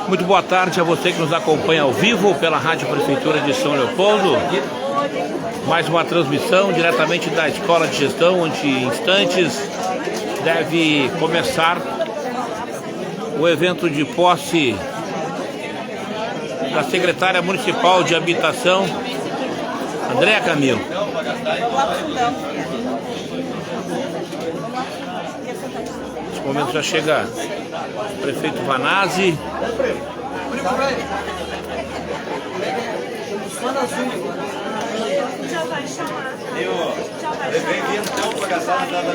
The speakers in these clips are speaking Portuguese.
Muito boa tarde a você que nos acompanha ao vivo pela Rádio Prefeitura de São Leopoldo. Mais uma transmissão diretamente da Escola de Gestão, onde em instantes deve começar o evento de posse da secretária municipal de habitação, Andréa Camilo. Nesse momento já chega o prefeito Vanazzi. Já vai chamar. Bem-vindo, então, para gastar na da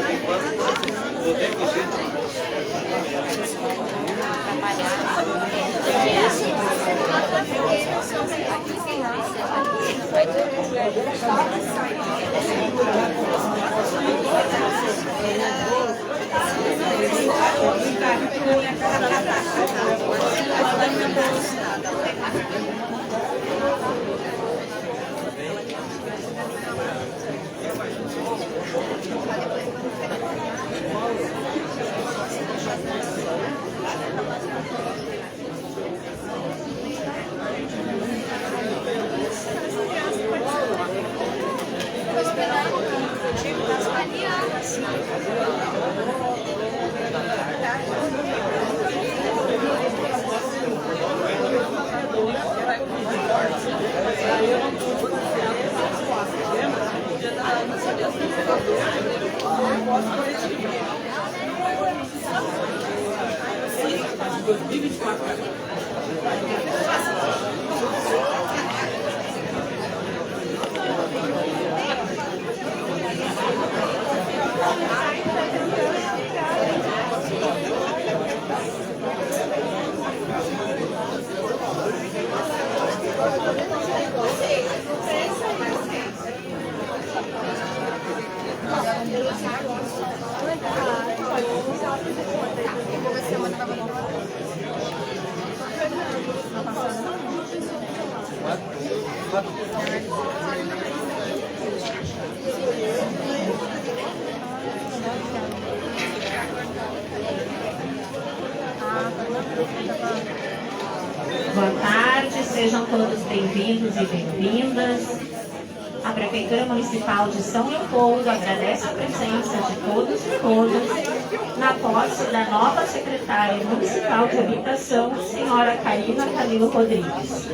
Boa tarde, sejam todos bem-vindos e bem-vindas. A Prefeitura Municipal de São Leopoldo agradece a presença de todos e todas na posse da nova secretária municipal de habitação, senhora Karina Camilo Rodrigues.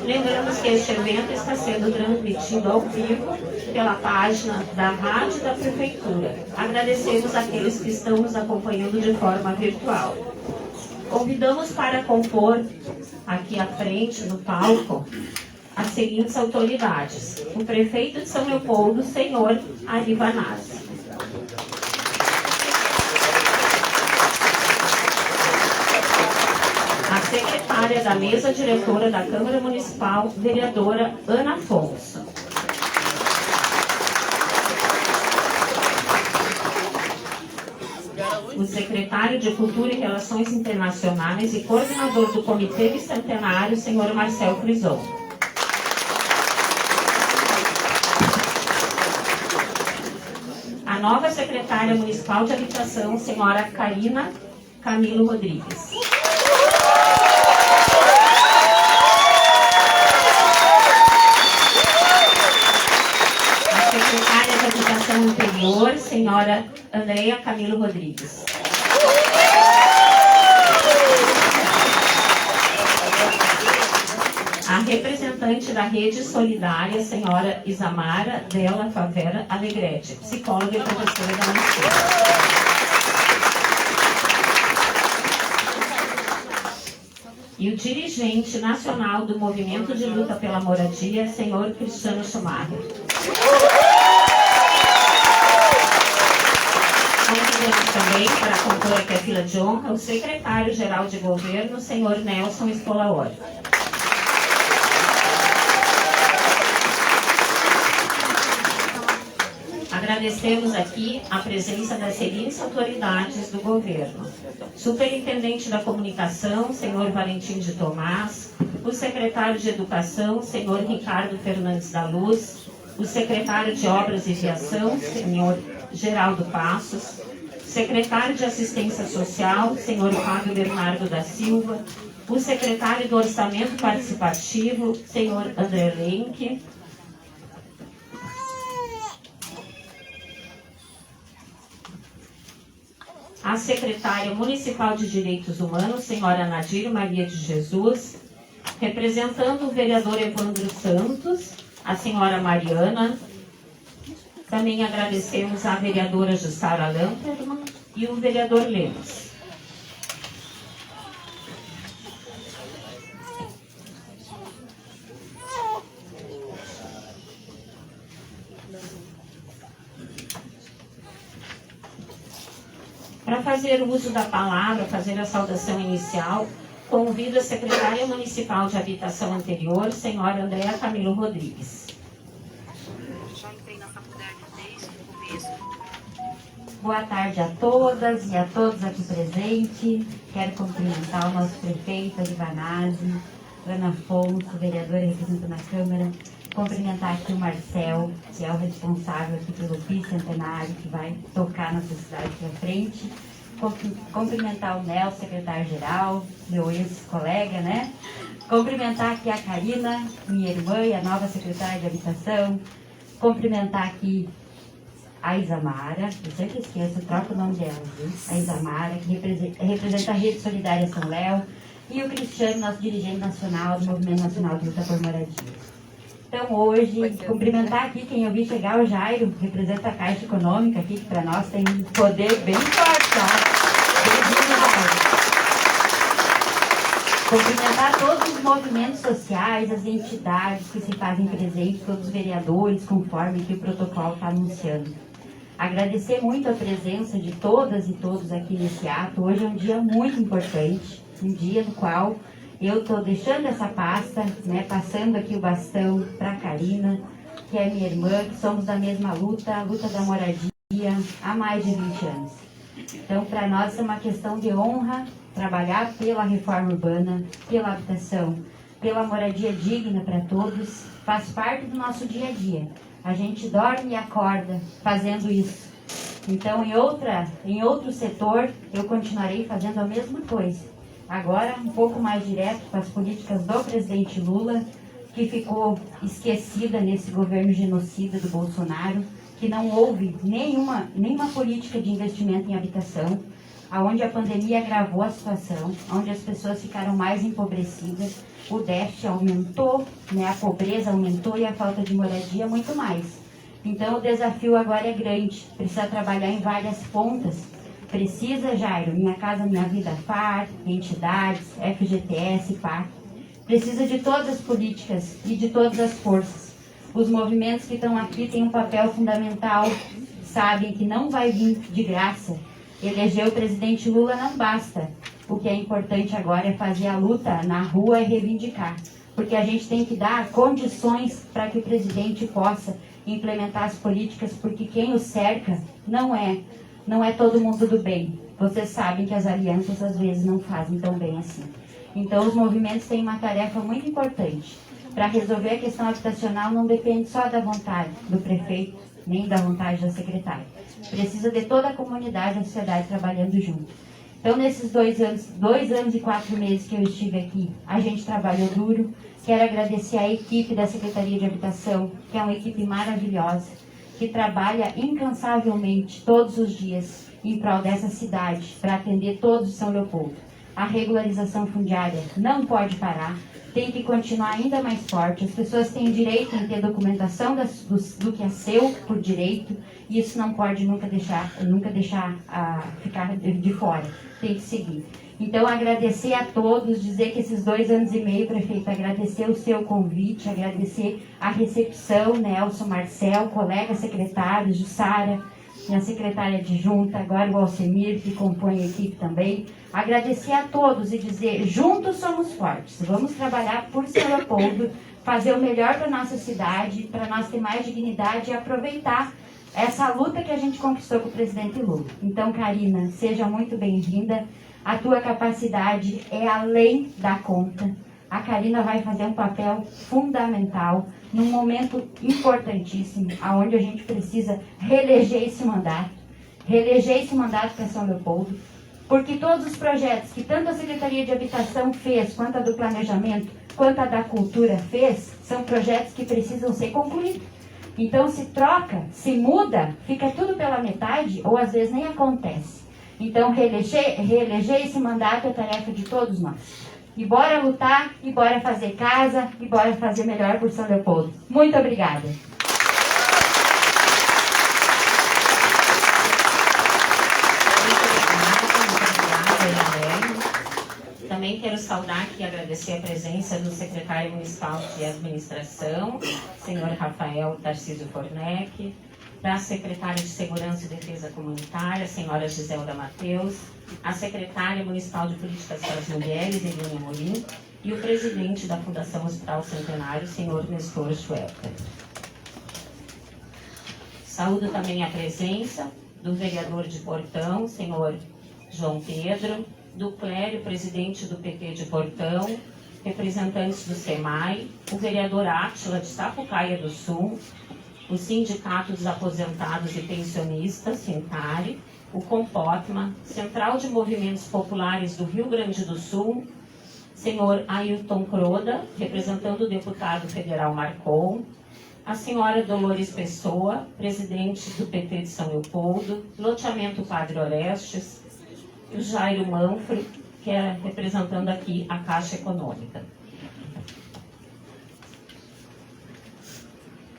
Lembramos que este evento está sendo transmitido ao vivo pela página da Rádio da Prefeitura. Agradecemos àqueles que estão nos acompanhando de forma virtual. Convidamos para compor aqui à frente, no palco, as seguintes autoridades: o prefeito de São Leopoldo, senhor Ari Vanazzi. A secretária da mesa diretora da Câmara Municipal, vereadora Ana Afonso. O secretário de Cultura e Relações Internacionais e coordenador do Comitê Bicentenário, senhor Marcel Frison. A nova secretária municipal de habitação, senhora Karina Camilo Rodrigues. A secretária de Habitação Interior, senhora Andréa Camilo Rodrigues. A representante da Rede Solidária, senhora Isamara Della Favera Alegrete, psicóloga e professora da Unicef. E o dirigente nacional do Movimento de Luta pela Moradia, senhor Cristiano Schumacher. Convidamos também para compor aqui a fila de honra o secretário-geral de governo, senhor Nelson Espolaori. Agradecemos aqui a presença das seguintes autoridades do governo: Superintendente da Comunicação, senhor Valentim de Tomás, o secretário de Educação, senhor Ricardo Fernandes da Luz, o secretário de Obras e Viação, senhor Geraldo Passos, secretário de Assistência Social, senhor Fábio Bernardo da Silva, o secretário do Orçamento Participativo, senhor André Lenk, a secretária municipal de Direitos Humanos, senhora Nadir Maria de Jesus, representando o vereador Evandro Santos, a senhora Mariana. Também agradecemos a vereadora Jussara Lamperman e o vereador Lemos. Para fazer uso da palavra, fazer a saudação inicial, convido a secretária municipal de habitação anterior, senhora Andréa Camilo Rodrigues. Já entrei na faculdade desde o começo. Boa tarde a todas e a todos aqui presentes. Quero cumprimentar o nosso prefeito, Alivanazzi, Ana Afonso, vereadora representando a Câmara. Cumprimentar aqui o Marcel, que é o responsável aqui pelo bicentenário, que vai tocar nossa cidade para frente. Cumprimentar o Nel, secretário-geral, meu ex-colega, né? Cumprimentar aqui a Karina, minha irmã e a nova secretária de Habitação. Cumprimentar aqui a Isamara, eu sempre esqueço, eu troco o nome dela, viu? A Isamara, que representa a Rede Solidária São Léo, e o Cristiano, nosso dirigente nacional do Movimento Nacional de Luta por Moradia. Então, hoje, cumprimentar aqui quem eu vi chegar, o Jairo, que representa a Caixa Econômica aqui, que para nós tem um poder bem forte, tá? Bem-vindo, Jairo. Cumprimentar todos os movimentos sociais, as entidades que se fazem presentes, todos os vereadores, conforme que o protocolo está anunciando. Agradecer muito a presença de todas e todos aqui nesse ato. Hoje é um dia muito importante, um dia no qual eu estou deixando essa pasta, né, passando aqui o bastão para a Karina, que é minha irmã, que somos da mesma luta, a luta da moradia, há mais de 20 anos. Então, para nós é uma questão de honra trabalhar pela reforma urbana, pela habitação, pela moradia digna para todos, faz parte do nosso dia a dia. A gente dorme e acorda fazendo isso. Então, em outro setor, eu continuarei fazendo a mesma coisa. Agora, um pouco mais direto para as políticas do presidente Lula, que ficou esquecida nesse governo genocida do Bolsonaro, que não houve nenhuma política de investimento em habitação, onde a pandemia agravou a situação, onde as pessoas ficaram mais empobrecidas, o déficit aumentou, né, a pobreza aumentou e a falta de moradia muito mais. Então, o desafio agora é grande, precisa trabalhar em várias pontas. Precisa, Jairo, Minha Casa Minha Vida FAR, entidades, FGTS, PAC. Precisa de todas as políticas e de todas as forças. Os movimentos que estão aqui têm um papel fundamental, sabem que não vai vir de graça. Eleger o presidente Lula não basta. O que é importante agora é fazer a luta na rua e reivindicar. Porque a gente tem que dar condições para que o presidente possa implementar as políticas, porque quem o cerca não é todo mundo do bem. Vocês sabem que as alianças às vezes não fazem tão bem assim. Então os movimentos têm uma tarefa muito importante. Para resolver a questão habitacional não depende só da vontade do prefeito, nem da vontade da secretária. Precisa de toda a comunidade e a sociedade trabalhando junto. Então nesses 2 anos e 4 meses que eu estive aqui, a gente trabalhou duro. Quero agradecer a equipe da Secretaria de Habitação, que é uma equipe maravilhosa, que trabalha incansavelmente todos os dias em prol dessa cidade, para atender todos de São Leopoldo. A regularização fundiária não pode parar, tem que continuar ainda mais forte. As pessoas têm direito em ter documentação do que é seu por direito, e isso não pode nunca deixar ficar de fora, tem que seguir. Então, agradecer a todos, dizer que esses 2 anos e meio, prefeito, agradecer o seu convite, agradecer a recepção, Nelson, Marcel, colega secretários, Jussara, minha secretária adjunta, agora o Alcemir, que compõe a equipe também. Agradecer a todos e dizer, juntos somos fortes, vamos trabalhar por São Leopoldo, fazer o melhor para a nossa cidade, para nós ter mais dignidade e aproveitar essa luta que a gente conquistou com o presidente Lula. Então, Karina, seja muito bem-vinda. A tua capacidade é além da conta. A Karina vai fazer um papel fundamental num momento importantíssimo, onde a gente precisa reeleger esse mandato, reeleger esse mandato para São Leopoldo, porque todos os projetos que tanto a Secretaria de Habitação fez, quanto a do Planejamento, quanto a da Cultura fez, são projetos que precisam ser concluídos. Então, se troca, se muda, fica tudo pela metade, ou às vezes nem acontece. Então, reeleger esse mandato é tarefa de todos nós. E bora lutar, e bora fazer casa, e bora fazer melhor por São Leopoldo. Muito obrigada. Também quero saudar aqui e agradecer a presença do secretário municipal de administração, senhor Rafael Tarcísio Fornec, da secretária de Segurança e Defesa Comunitária, senhora Giselda Mateus, a secretária municipal de Políticas para as Mulheres, Elinha Morim, e o presidente da Fundação Hospital Centenário, senhor Nestor Schwerter. Saúdo também a presença do vereador de Portão, senhor João Pedro, do Clério, presidente do PT de Portão, representantes do SEMAI, o vereador Átila de Sapucaia do Sul, o Sindicato dos Aposentados e Pensionistas, Sintari, o Compotma, Central de Movimentos Populares do Rio Grande do Sul, senhor Ailton Croda, representando o deputado federal Marcon, a senhora Dolores Pessoa, presidente do PT de São Leopoldo, loteamento Padre Orestes, e o Jairo Manfre, que é representando aqui a Caixa Econômica.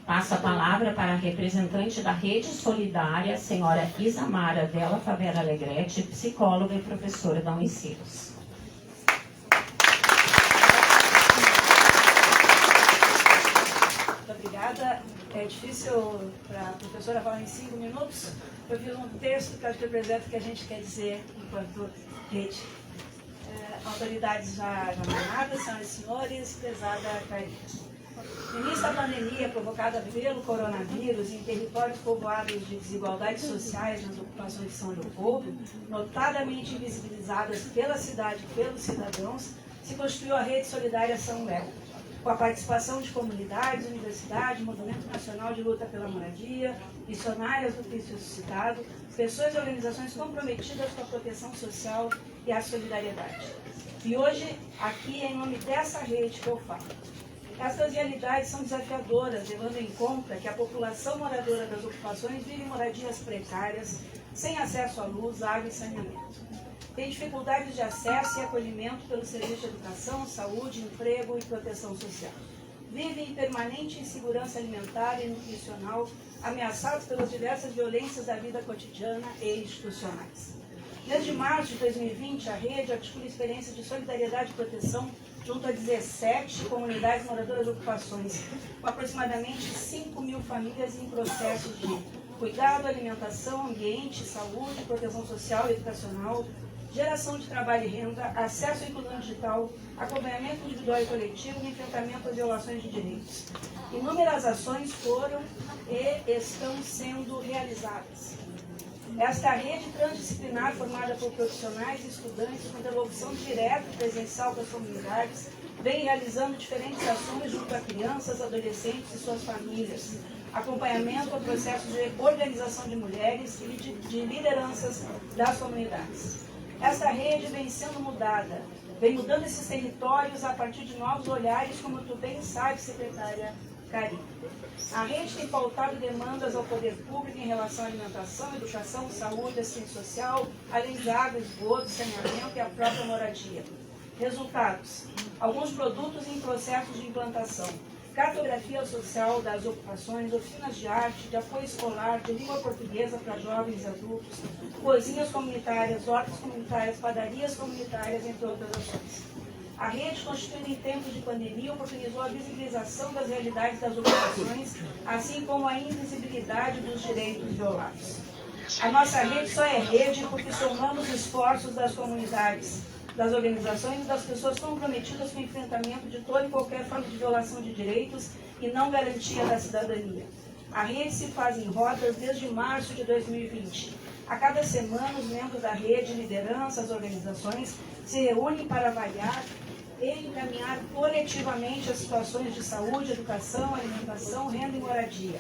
Passo a palavra para a representante da Rede Solidária, a senhora Isamara Della Favera Alegrete, psicóloga e professora da Unicinos. Muito obrigada. É difícil para a professora falar em 5 minutos. Eu fiz um texto que acho que representa o que a gente quer dizer enquanto rede. Autoridades já nomeadas, senhoras e senhores, prezada Karina. No início da pandemia provocada pelo coronavírus em territórios povoados de desigualdades sociais nas ocupações de São Leopoldo, notadamente invisibilizadas pela cidade e pelos cidadãos, se constituiu a Rede Solidária São Léo, com a participação de comunidades, universidade, Movimento Nacional de Luta pela Moradia, missionárias do Cristo Ressuscitado, pessoas e organizações comprometidas com a proteção social e a solidariedade. E hoje, aqui, é em nome dessa rede que eu falo. Essas realidades são desafiadoras, levando em conta que a população moradora das ocupações vive em moradias precárias, sem acesso à luz, água e saneamento. Tem dificuldades de acesso e acolhimento pelo serviço de educação, saúde, emprego e proteção social. Vivem em permanente insegurança alimentar e nutricional, ameaçados pelas diversas violências da vida cotidiana e institucionais. Desde março de 2020, a rede articula experiência de solidariedade e proteção junto a 17 comunidades moradoras de ocupações, com aproximadamente 5.000 famílias em processos de cuidado, alimentação, ambiente, saúde, proteção social e educacional, geração de trabalho e renda, acesso à inclusão digital, acompanhamento individual e coletivo e enfrentamento às violações de direitos. Inúmeras ações foram e estão sendo realizadas. Esta rede transdisciplinar, formada por profissionais e estudantes com devolução direta e presencial com as comunidades, vem realizando diferentes ações junto a crianças, adolescentes e suas famílias, acompanhamento ao processo de organização de mulheres e de lideranças das comunidades. Esta rede vem sendo mudada, vem mudando esses territórios a partir de novos olhares, como tu bem sabe, secretária Karina. A rede tem pautado demandas ao poder público em relação à alimentação, educação, saúde, assistência social, além de água, esgoto, saneamento e a própria moradia. Resultados: alguns produtos em processos de implantação, cartografia social das ocupações, oficinas de arte, de apoio escolar, de língua portuguesa para jovens e adultos, cozinhas comunitárias, hortas comunitárias, padarias comunitárias, entre outras ações. A rede, constituída em tempos de pandemia, oportunizou a visibilização das realidades das ocupações, assim como a invisibilidade dos direitos violados. A nossa rede só é rede porque somamos esforços das comunidades, das organizações e das pessoas comprometidas com o enfrentamento de toda e qualquer forma de violação de direitos e não garantia da cidadania. A rede se faz em rodas desde março de 2020. A cada semana, os membros da rede, lideranças, organizações, se reúnem para avaliar e encaminhar coletivamente as situações de saúde, educação, alimentação, renda e moradia.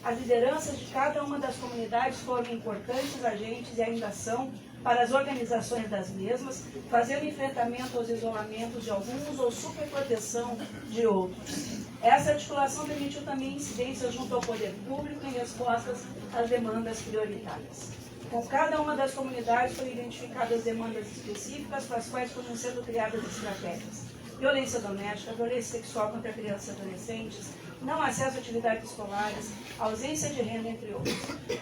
As lideranças de cada uma das comunidades foram importantes agentes e ainda são para as organizações das mesmas, fazendo enfrentamento aos isolamentos de alguns ou superproteção de outros. Essa articulação permitiu também incidências junto ao poder público em respostas às demandas prioritárias. Com cada uma das comunidades foram identificadas demandas específicas para as quais foram sendo criadas estratégias. Violência doméstica, violência sexual contra crianças e adolescentes, não acesso a atividades escolares, ausência de renda, entre outros.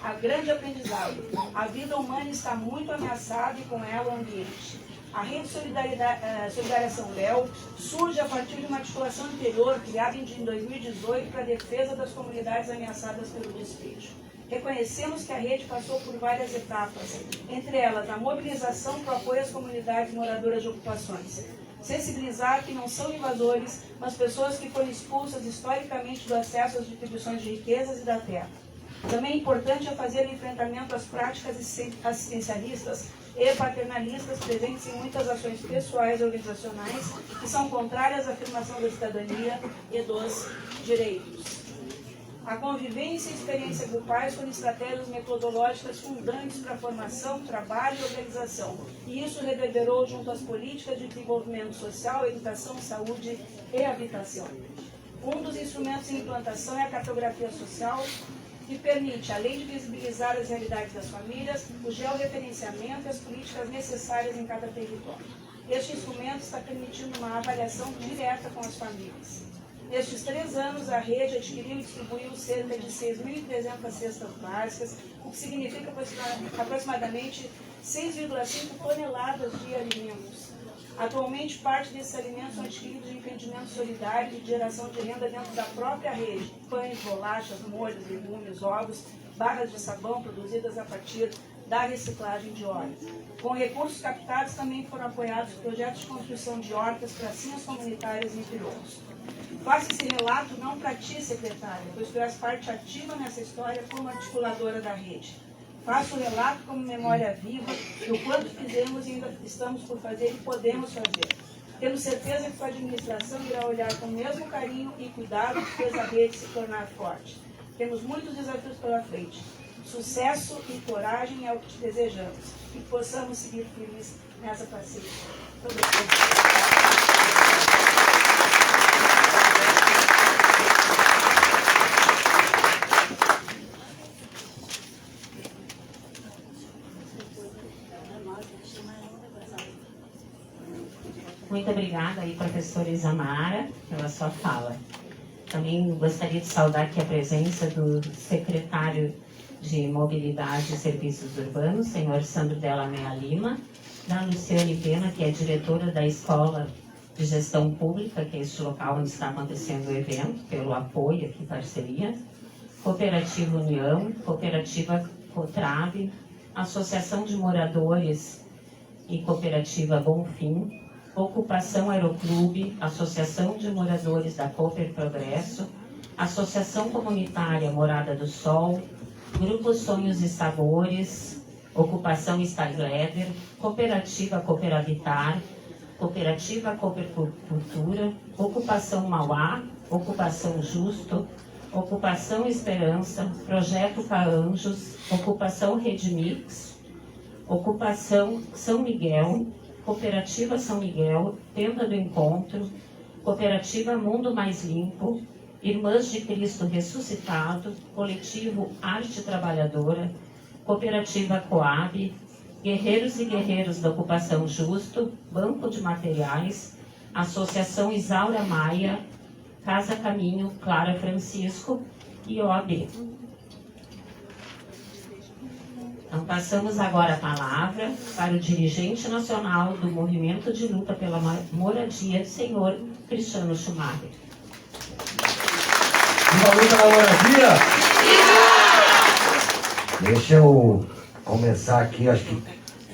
A grande aprendizado: a vida humana está muito ameaçada e com ela o ambiente. A Rede Solidária São Léo surge a partir de uma articulação anterior, criada em 2018 para a defesa das comunidades ameaçadas pelo despejo. Reconhecemos que a rede passou por várias etapas, entre elas a mobilização para o apoio às comunidades moradoras de ocupações. Sensibilizar que não são invasores, mas pessoas que foram expulsas historicamente do acesso às distribuições de riquezas e da terra. Também é importante fazer o enfrentamento às práticas assistencialistas e paternalistas presentes em muitas ações pessoais e organizacionais que são contrárias à afirmação da cidadania e dos direitos. A convivência e experiência grupais foram estratégias metodológicas fundantes para a formação, trabalho e organização, e isso reverberou junto às políticas de desenvolvimento social, educação, saúde e habitação. Um dos instrumentos em implantação é a cartografia social, que permite, além de visibilizar as realidades das famílias, o georreferenciamento e as políticas necessárias em cada território. Este instrumento está permitindo uma avaliação direta com as famílias. Nestes 3 anos, a rede adquiriu e distribuiu cerca de 6.300 cestas básicas, o que significa aproximadamente 6,5 toneladas de alimentos. Atualmente, parte desses alimentos são adquiridos em empreendimentos solidários de geração de renda dentro da própria rede: pães, bolachas, molhos, legumes, ovos, barras de sabão produzidas a partir da reciclagem de óleos. Com recursos captados, também foram apoiados projetos de construção de hortas, pracinhas comunitárias, entre outros. Faço esse relato não para ti, secretária, pois tu és parte ativa nessa história como articuladora da rede. Faço o relato como memória viva do quanto fizemos e ainda estamos por fazer e podemos fazer. Temos certeza que a administração irá olhar com o mesmo carinho e cuidado que fez a rede se tornar forte. Temos muitos desafios pela frente. Sucesso e coragem é o que te desejamos e que possamos seguir firmes nessa parceria. Muito obrigada. Muito obrigada aí, professora Isamara, pela sua fala. Também gostaria de saudar aqui a presença do secretário de Mobilidade e Serviços Urbanos, senhor Sandro Delamea Lima, da Luciane Pena, que é diretora da Escola de Gestão Pública, que é este local onde está acontecendo o evento, pelo apoio aqui, parceria, Cooperativa União, Cooperativa Cotrave, Associação de Moradores e Cooperativa Bonfim, Ocupação Aeroclube, Associação de Moradores da Cooper Progresso, Associação Comunitária Morada do Sol, Grupo Sonhos e Sabores, Ocupação Styleder, Cooperativa Cooperavitar, Cooperativa Coopercultura, Ocupação Mauá, Ocupação Justo, Ocupação Esperança, Projeto Caanjos, Ocupação Redmix, Ocupação São Miguel, Cooperativa São Miguel, Tenda do Encontro, Cooperativa Mundo Mais Limpo, Irmãs de Cristo Ressuscitado, Coletivo Arte Trabalhadora, Cooperativa Coab, Guerreiros e Guerreiros da Ocupação Justo, Banco de Materiais, Associação Isaura Maia, Casa Caminho, Clara Francisco e OAB. Então, passamos agora a palavra para o dirigente nacional do Movimento de Luta pela Moradia, senhor Cristiano Schumacher. Uma luta pela moradia? Deixa eu começar aqui, acho que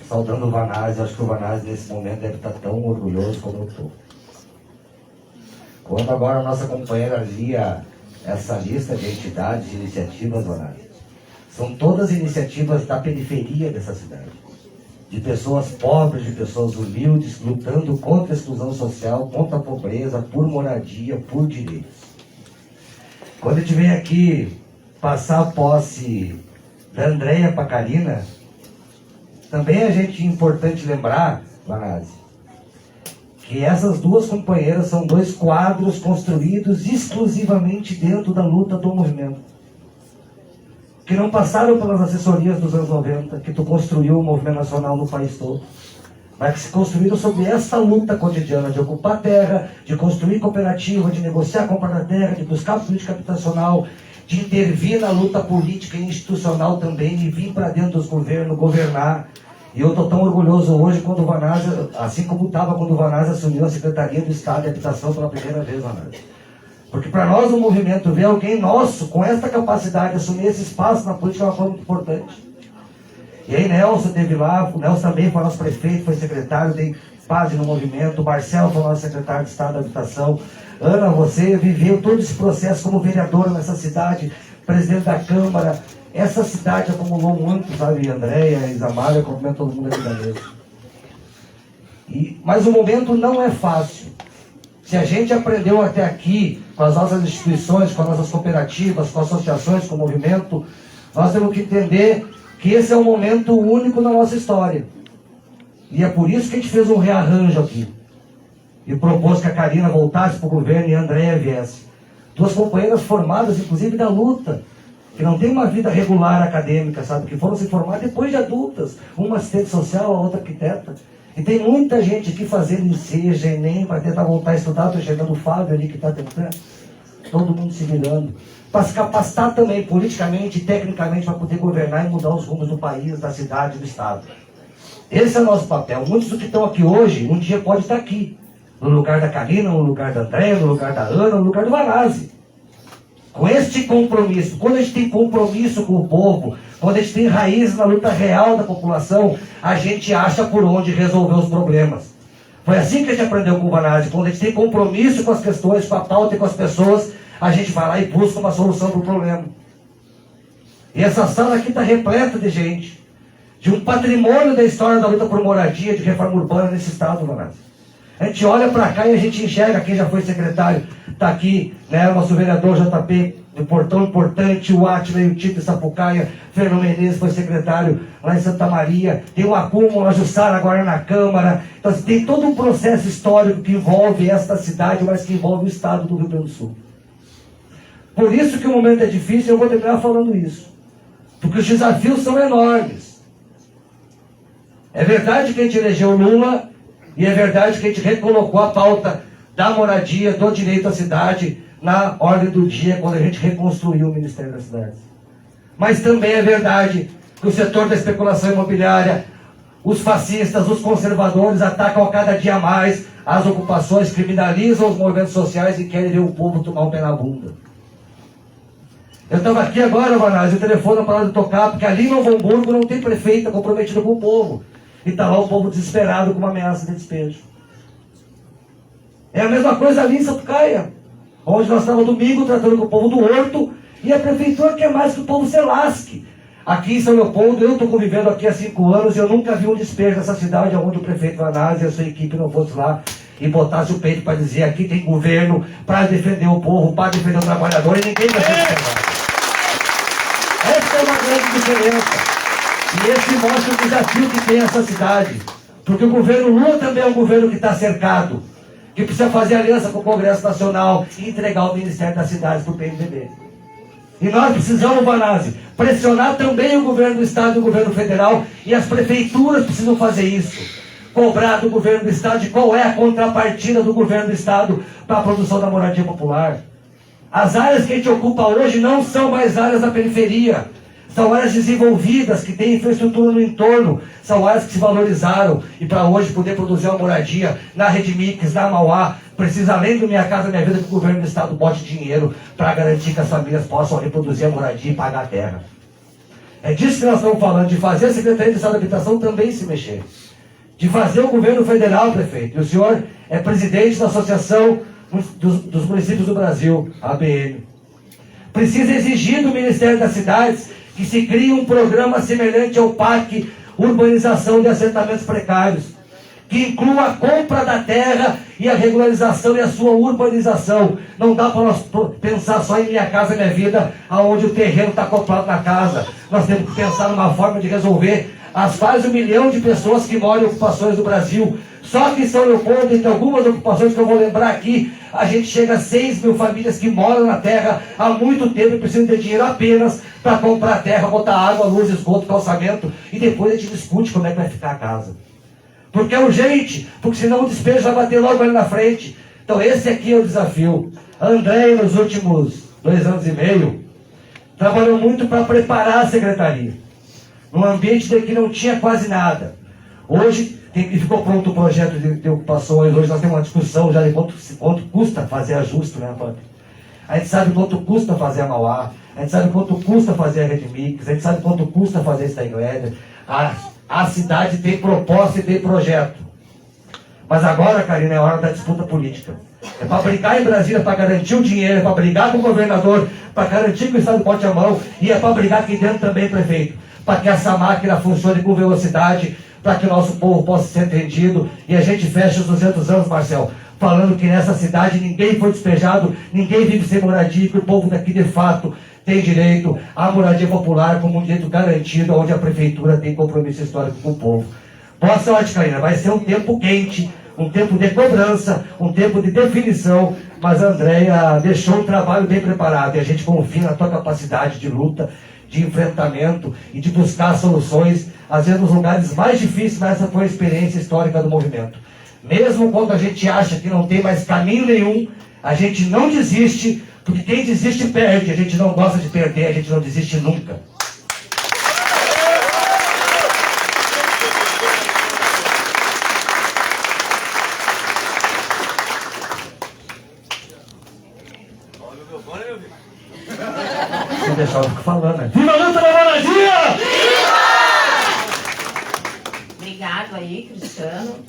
saudando o Vanazzi. Acho que o Vanazzi nesse momento deve estar tão orgulhoso como eu estou. Quando agora a nossa companheira lia essa lista de entidades, de iniciativas, Vanazzi, são todas iniciativas da periferia dessa cidade, de pessoas pobres, de pessoas humildes, lutando contra a exclusão social, contra a pobreza, por moradia, por direitos. Quando a gente vem aqui passar a posse da Andréia para a Karina, também é importante lembrar, Vanazzi, que essas duas companheiras são dois quadros construídos exclusivamente dentro da luta do movimento. Que não passaram pelas assessorias dos anos 90, que tu construiu o movimento nacional no país todo, mas que se construíram sobre essa luta cotidiana de ocupar terra, de construir cooperativa, de negociar a compra da terra, de buscar política habitacional, de intervir na luta política e institucional também, e vir para dentro dos governos, governar. E eu estou tão orgulhoso hoje quando o Vanazzi, assim como estava quando o Vanazzi assumiu a Secretaria do Estado de Habitação pela primeira vez, Vanazzi. Porque para nós o movimento ver alguém nosso com essa capacidade de assumir esse espaço na política é uma coisa muito importante. E aí Nelson esteve lá, o Nelson também foi nosso prefeito, foi secretário, tem base no movimento, o Marcelo foi nosso secretário de Estado da Habitação. Ana, você viveu todo esse processo como vereadora nessa cidade, presidente da Câmara. Essa cidade acumulou muito, sabe, Andréia, Isamália, cumprimento todo mundo aqui da mesa. Mas o momento não é fácil. Se a gente aprendeu até aqui, com as nossas instituições, com as nossas cooperativas, com associações, com o movimento, nós temos que entender que esse é um momento único na nossa história. E é por isso que a gente fez um rearranjo aqui. E propôs que a Karina voltasse para o governo e a Andréia viesse. Duas companheiras formadas, inclusive, da luta, que não tem uma vida regular acadêmica, sabe? Que foram se formar depois de adultas. Uma assistente social, a outra arquiteta. E tem muita gente aqui fazendo INSEJA, ENEM, para tentar voltar a estudar. Estou chegando o Fábio ali que está tentando. Todo mundo se virando. Para se capacitar também politicamente e tecnicamente para poder governar e mudar os rumos do país, da cidade, do estado. Esse é o nosso papel. Muitos dos que estão aqui hoje, um dia podem estar aqui. No lugar da Karina, no lugar da Andréia, no lugar da Ana, no lugar do Vanazzi. Com este compromisso, quando a gente tem compromisso com o povo, quando a gente tem raiz na luta real da população, a gente acha por onde resolver os problemas. Foi assim que a gente aprendeu com o Vanazzi. Quando a gente tem compromisso com as questões, com a pauta e com as pessoas, a gente vai lá e busca uma solução para o problema. E essa sala aqui está repleta de gente, de um patrimônio da história da luta por moradia, de reforma urbana nesse estado, Vanazzi. A gente olha para cá e a gente enxerga, quem já foi secretário, está aqui, né, o nosso vereador JP, do Portão Importante, o Átila e o Tito de Sapucaia, Fernando Menezes foi secretário lá em Santa Maria, tem o acúmulo, a Jussara agora na Câmara. Então assim, tem todo um processo histórico que envolve esta cidade, mas que envolve o estado do Rio Grande do Sul. Por isso que o momento é difícil, eu vou terminar falando isso. Porque os desafios são enormes. É verdade que a gente elegeu Lula, e é verdade que a gente recolocou a pauta da moradia, do direito à cidade, na ordem do dia, quando a gente reconstruiu o Ministério das Cidades. Mas também é verdade que o setor da especulação imobiliária, os fascistas, os conservadores atacam a cada dia mais as ocupações, criminalizam os movimentos sociais e querem ver o povo tomar o pé na bunda. Eu estava aqui agora, Vanazzi, o telefone não parou de tocar, porque ali em Novo Hamburgo não tem prefeita comprometida com o povo. E está lá o povo desesperado com uma ameaça de despejo. É a mesma coisa ali em Sapucaia, onde nós estávamos domingo tratando com o povo do Horto, e a prefeitura quer mais que o povo se lasque. Aqui em São Leopoldo, eu estou convivendo aqui há 5 anos, e eu nunca vi um despejo nessa cidade onde o prefeito Vanazzi e a sua equipe não fosse lá e botasse o peito para dizer: aqui tem governo para defender o povo, para defender o trabalhador, e ninguém vai ser desesperado. Essa é uma grande diferença. E esse mostra o desafio que tem essa cidade. Porque o governo Lula também é um governo que está cercado, que precisa fazer aliança com o Congresso Nacional e entregar o Ministério das Cidades para o PMDB. E nós precisamos, Vanazzi, pressionar também o governo do Estado e o governo federal, e as prefeituras precisam fazer isso. Cobrar do governo do Estado de qual é a contrapartida do governo do Estado para a produção da moradia popular. As áreas que a gente ocupa hoje não são mais áreas da periferia. São áreas desenvolvidas, que têm infraestrutura no entorno. São áreas que se valorizaram. E para hoje poder produzir uma moradia na Rede Mix, na Mauá, precisa, além do Minha Casa Minha Vida, que o governo do Estado bote dinheiro para garantir que as famílias possam reproduzir a moradia e pagar a terra. É disso que nós estamos falando, de fazer a Secretaria de Estado da Habitação também se mexer. De fazer o governo federal, prefeito. E o senhor é presidente da Associação dos Municípios do Brasil, a ABM. Precisa exigir do Ministério das Cidades que se crie um programa semelhante ao PAC, Urbanização de Assentamentos Precários, que inclua a compra da terra e a regularização e a sua urbanização. Não dá para nós pensar só em Minha Casa Minha Vida, aonde o terreno está acoplado na casa. Nós temos que pensar numa forma de resolver as quase 1 milhão de pessoas que moram em ocupações do Brasil. Só que em São Leopoldo, entre algumas ocupações que eu vou lembrar aqui, a gente chega a 6 mil famílias que moram na terra há muito tempo e precisam de dinheiro apenas para comprar terra, botar água, luz, esgoto, calçamento, e depois a gente discute como é que vai ficar a casa. Porque é urgente, porque senão o despejo vai bater logo ali na frente. Então esse aqui é o desafio. A Andréia, nos últimos 2 anos e meio, trabalhou muito para preparar a secretaria, num ambiente de que não tinha quase nada. Hoje ficou pronto o projeto de ocupações. Hoje nós temos uma discussão já de quanto custa fazer ajuste, né, Fábio? A gente sabe quanto custa fazer a Mauá, a gente sabe quanto custa fazer a Rede Mix, a gente sabe quanto custa fazer a Steingleder. A cidade tem proposta e tem projeto. Mas agora, Karina, é hora da disputa política. É para brigar em Brasília, para garantir o dinheiro, é para brigar com o governador, para garantir que o Estado bote a mão, e é para brigar aqui dentro também, prefeito, para que essa máquina funcione com velocidade, para que o nosso povo possa ser atendido, e a gente fecha os 200 anos, Marcel, falando que nessa cidade ninguém foi despejado, ninguém vive sem moradia, que o povo daqui de fato tem direito à moradia popular como um direito garantido, onde a prefeitura tem compromisso histórico com o povo. Boa sorte, Karina, vai ser um tempo quente, um tempo de cobrança, um tempo de definição, mas a Andréia deixou um trabalho bem preparado, e a gente confia na tua capacidade de luta, de enfrentamento e de buscar soluções, às vezes nos lugares mais difíceis, mas essa foi a experiência histórica do movimento. Mesmo quando a gente acha que não tem mais caminho nenhum, a gente não desiste, porque quem desiste perde. A gente não gosta de perder, a gente não desiste nunca. Vou deixar eu ficar falando, né? Viva a luta da moradia! Obrigado aí, Cristiano.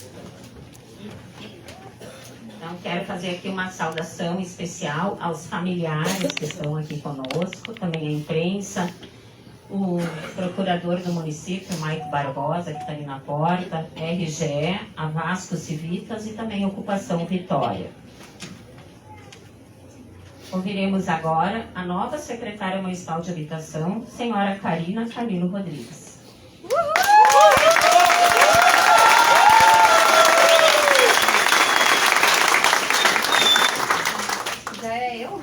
Então, quero fazer aqui uma saudação especial aos familiares que estão aqui conosco, também a imprensa, o procurador do município, Maicon Barbosa, que está ali na porta, RGE, a Vasco Civitas e também a Ocupação Vitória. Ouviremos agora a nova secretária municipal de habitação, senhora Karina Camilo Rodrigues. Já é eu?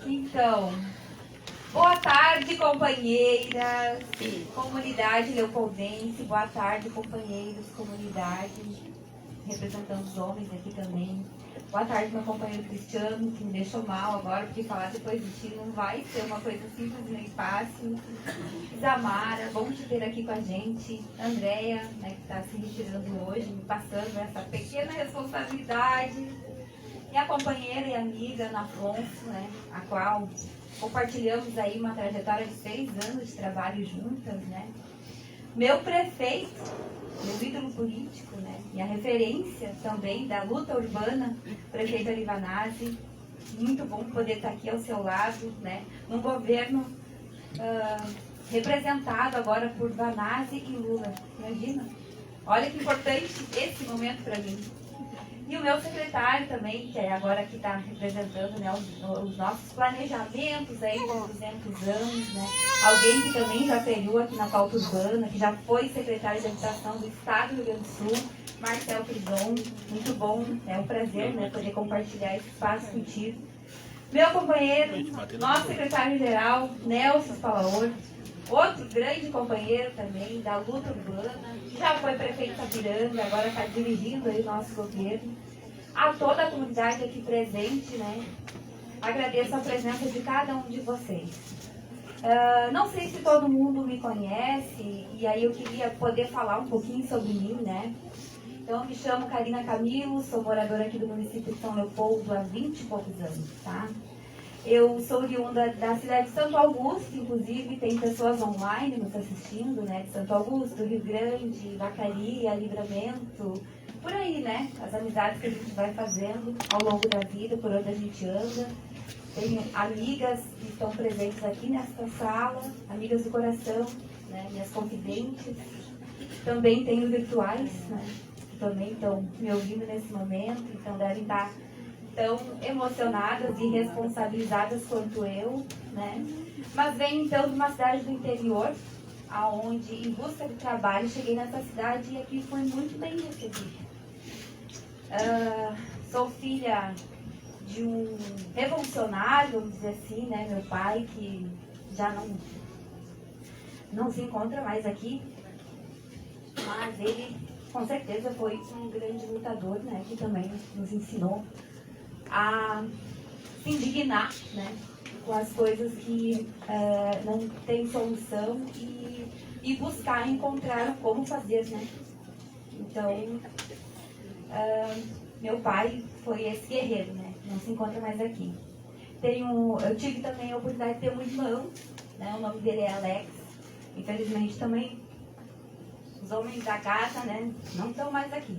Então, boa tarde, companheiras, comunidade leopoldense, boa tarde, companheiros, comunidade, representando os homens aqui também. Boa tarde, meu companheiro Cristiano, que me deixou mal agora, porque falar depois de ti não vai ser uma coisa simples nem fácil. Isamara, bom te ter aqui com a gente. Andréia, né, que está se retirando hoje, me passando essa pequena responsabilidade. Minha companheira e amiga Ana Afonso, né, a qual compartilhamos aí uma trajetória de 6 anos de trabalho juntas, né. Meu prefeito, meu ídolo político, né, e a referência também da luta urbana, prefeito Arivanazzi. Muito bom poder estar aqui ao seu lado, né, num governo representado agora por Vanazzi e Lula. Imagina? Olha que importante esse momento para mim. E o meu secretário também, que é agora que está representando, né, os nossos planejamentos aí com 200 anos, né? Alguém que também já feriu aqui na pauta urbana, que já foi secretário de habitação do Estado do Rio Grande do Sul, Marcel Prison. Muito bom, é um prazer, né, poder compartilhar esse espaço contigo. Meu companheiro, nosso secretário-geral, Nelson Spalaor, outro grande companheiro também da luta urbana, que já foi prefeito de Sapiranga, agora está dirigindo aí o nosso governo. A toda a comunidade aqui presente, né? Agradeço a presença de cada um de vocês. Não sei se todo mundo me conhece, e aí eu queria poder falar um pouquinho sobre mim, né? Então, eu me chamo Karina Camilo, sou moradora aqui do município de São Leopoldo há 20 e poucos anos, tá? Eu sou oriunda da cidade de Santo Augusto, inclusive tem pessoas online nos assistindo, né? De Santo Augusto, Rio Grande, Vacaria, Livramento, por aí, né? As amizades que a gente vai fazendo ao longo da vida, por onde a gente anda. Tenho amigas que estão presentes aqui nesta sala, amigas do coração. né, minhas confidentes. Também tenho virtuais, né, que também estão me ouvindo nesse momento, então devem estar tão emocionadas e responsabilizadas quanto eu, né? Mas venho então de uma cidade do interior, aonde em busca de trabalho cheguei nessa cidade e aqui fui muito bem recebida. Sou filha de um revolucionário, vamos dizer assim, né? Meu pai, que já não se encontra mais aqui, mas ele com certeza foi um grande lutador, né? Que também nos ensinou a se indignar, né, com as coisas que não tem solução e buscar encontrar como fazer, né? Então, meu pai foi esse guerreiro, né? Não se encontra mais aqui. Eu tive também a oportunidade de ter um irmão, né? O nome dele é Alex. Infelizmente também os homens da casa, né, não estão mais aqui.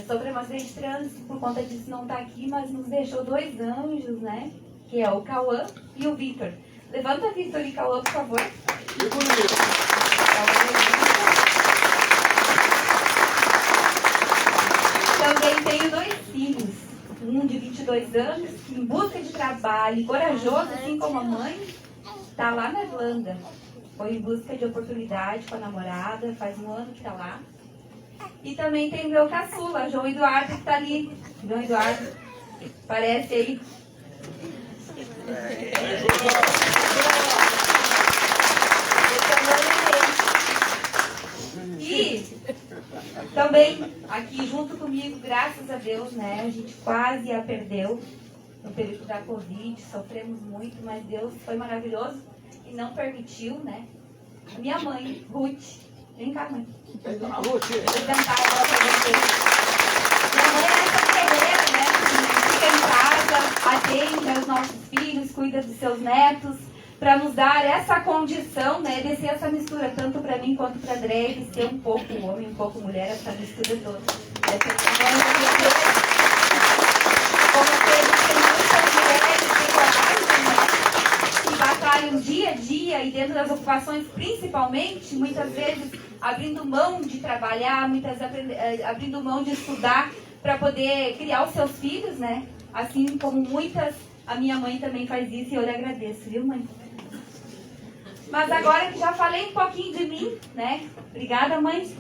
Sobre uma acidente de trânsito, por conta disso não está aqui, mas nos deixou 2 anjos, né? Que é o Cauã e o Victor. Levanta Victor e Cauã, por favor. Que bonito. Também tenho 2 filhos. Um de 22 anos, que em busca de trabalho, corajoso, assim como a mãe, está lá na Irlanda. Foi em busca de oportunidade com a namorada, faz 1 ano que está lá. E também tem o meu caçula, João Eduardo, que está ali. João Eduardo, parece ele. E também aqui junto comigo, graças a Deus, né? A gente quase a perdeu no período da Covid, sofremos muito, mas Deus foi maravilhoso e não permitiu, né? Minha mãe, Ruth. Vem cá, mãe. Dona Ruth. Vou tentar agora pra vocês. Minha mãe é essa guerreira, né? Que fica em casa, atende aos nossos filhos, cuida dos seus netos, para nos dar essa condição, né? De ser essa mistura, tanto para mim quanto para André, de ser um pouco homem, um pouco mulher, essa mistura toda. Como tem muitas mulheres decoradas, né? Que batalham dia a dia e dentro das ocupações, principalmente, muitas vezes abrindo mão de trabalhar, abrindo mão de estudar para poder criar os seus filhos, né? Assim como muitas, a minha mãe também faz isso e eu lhe agradeço, viu, mãe? Mas agora que já falei um pouquinho de mim, né? Obrigada, mãe.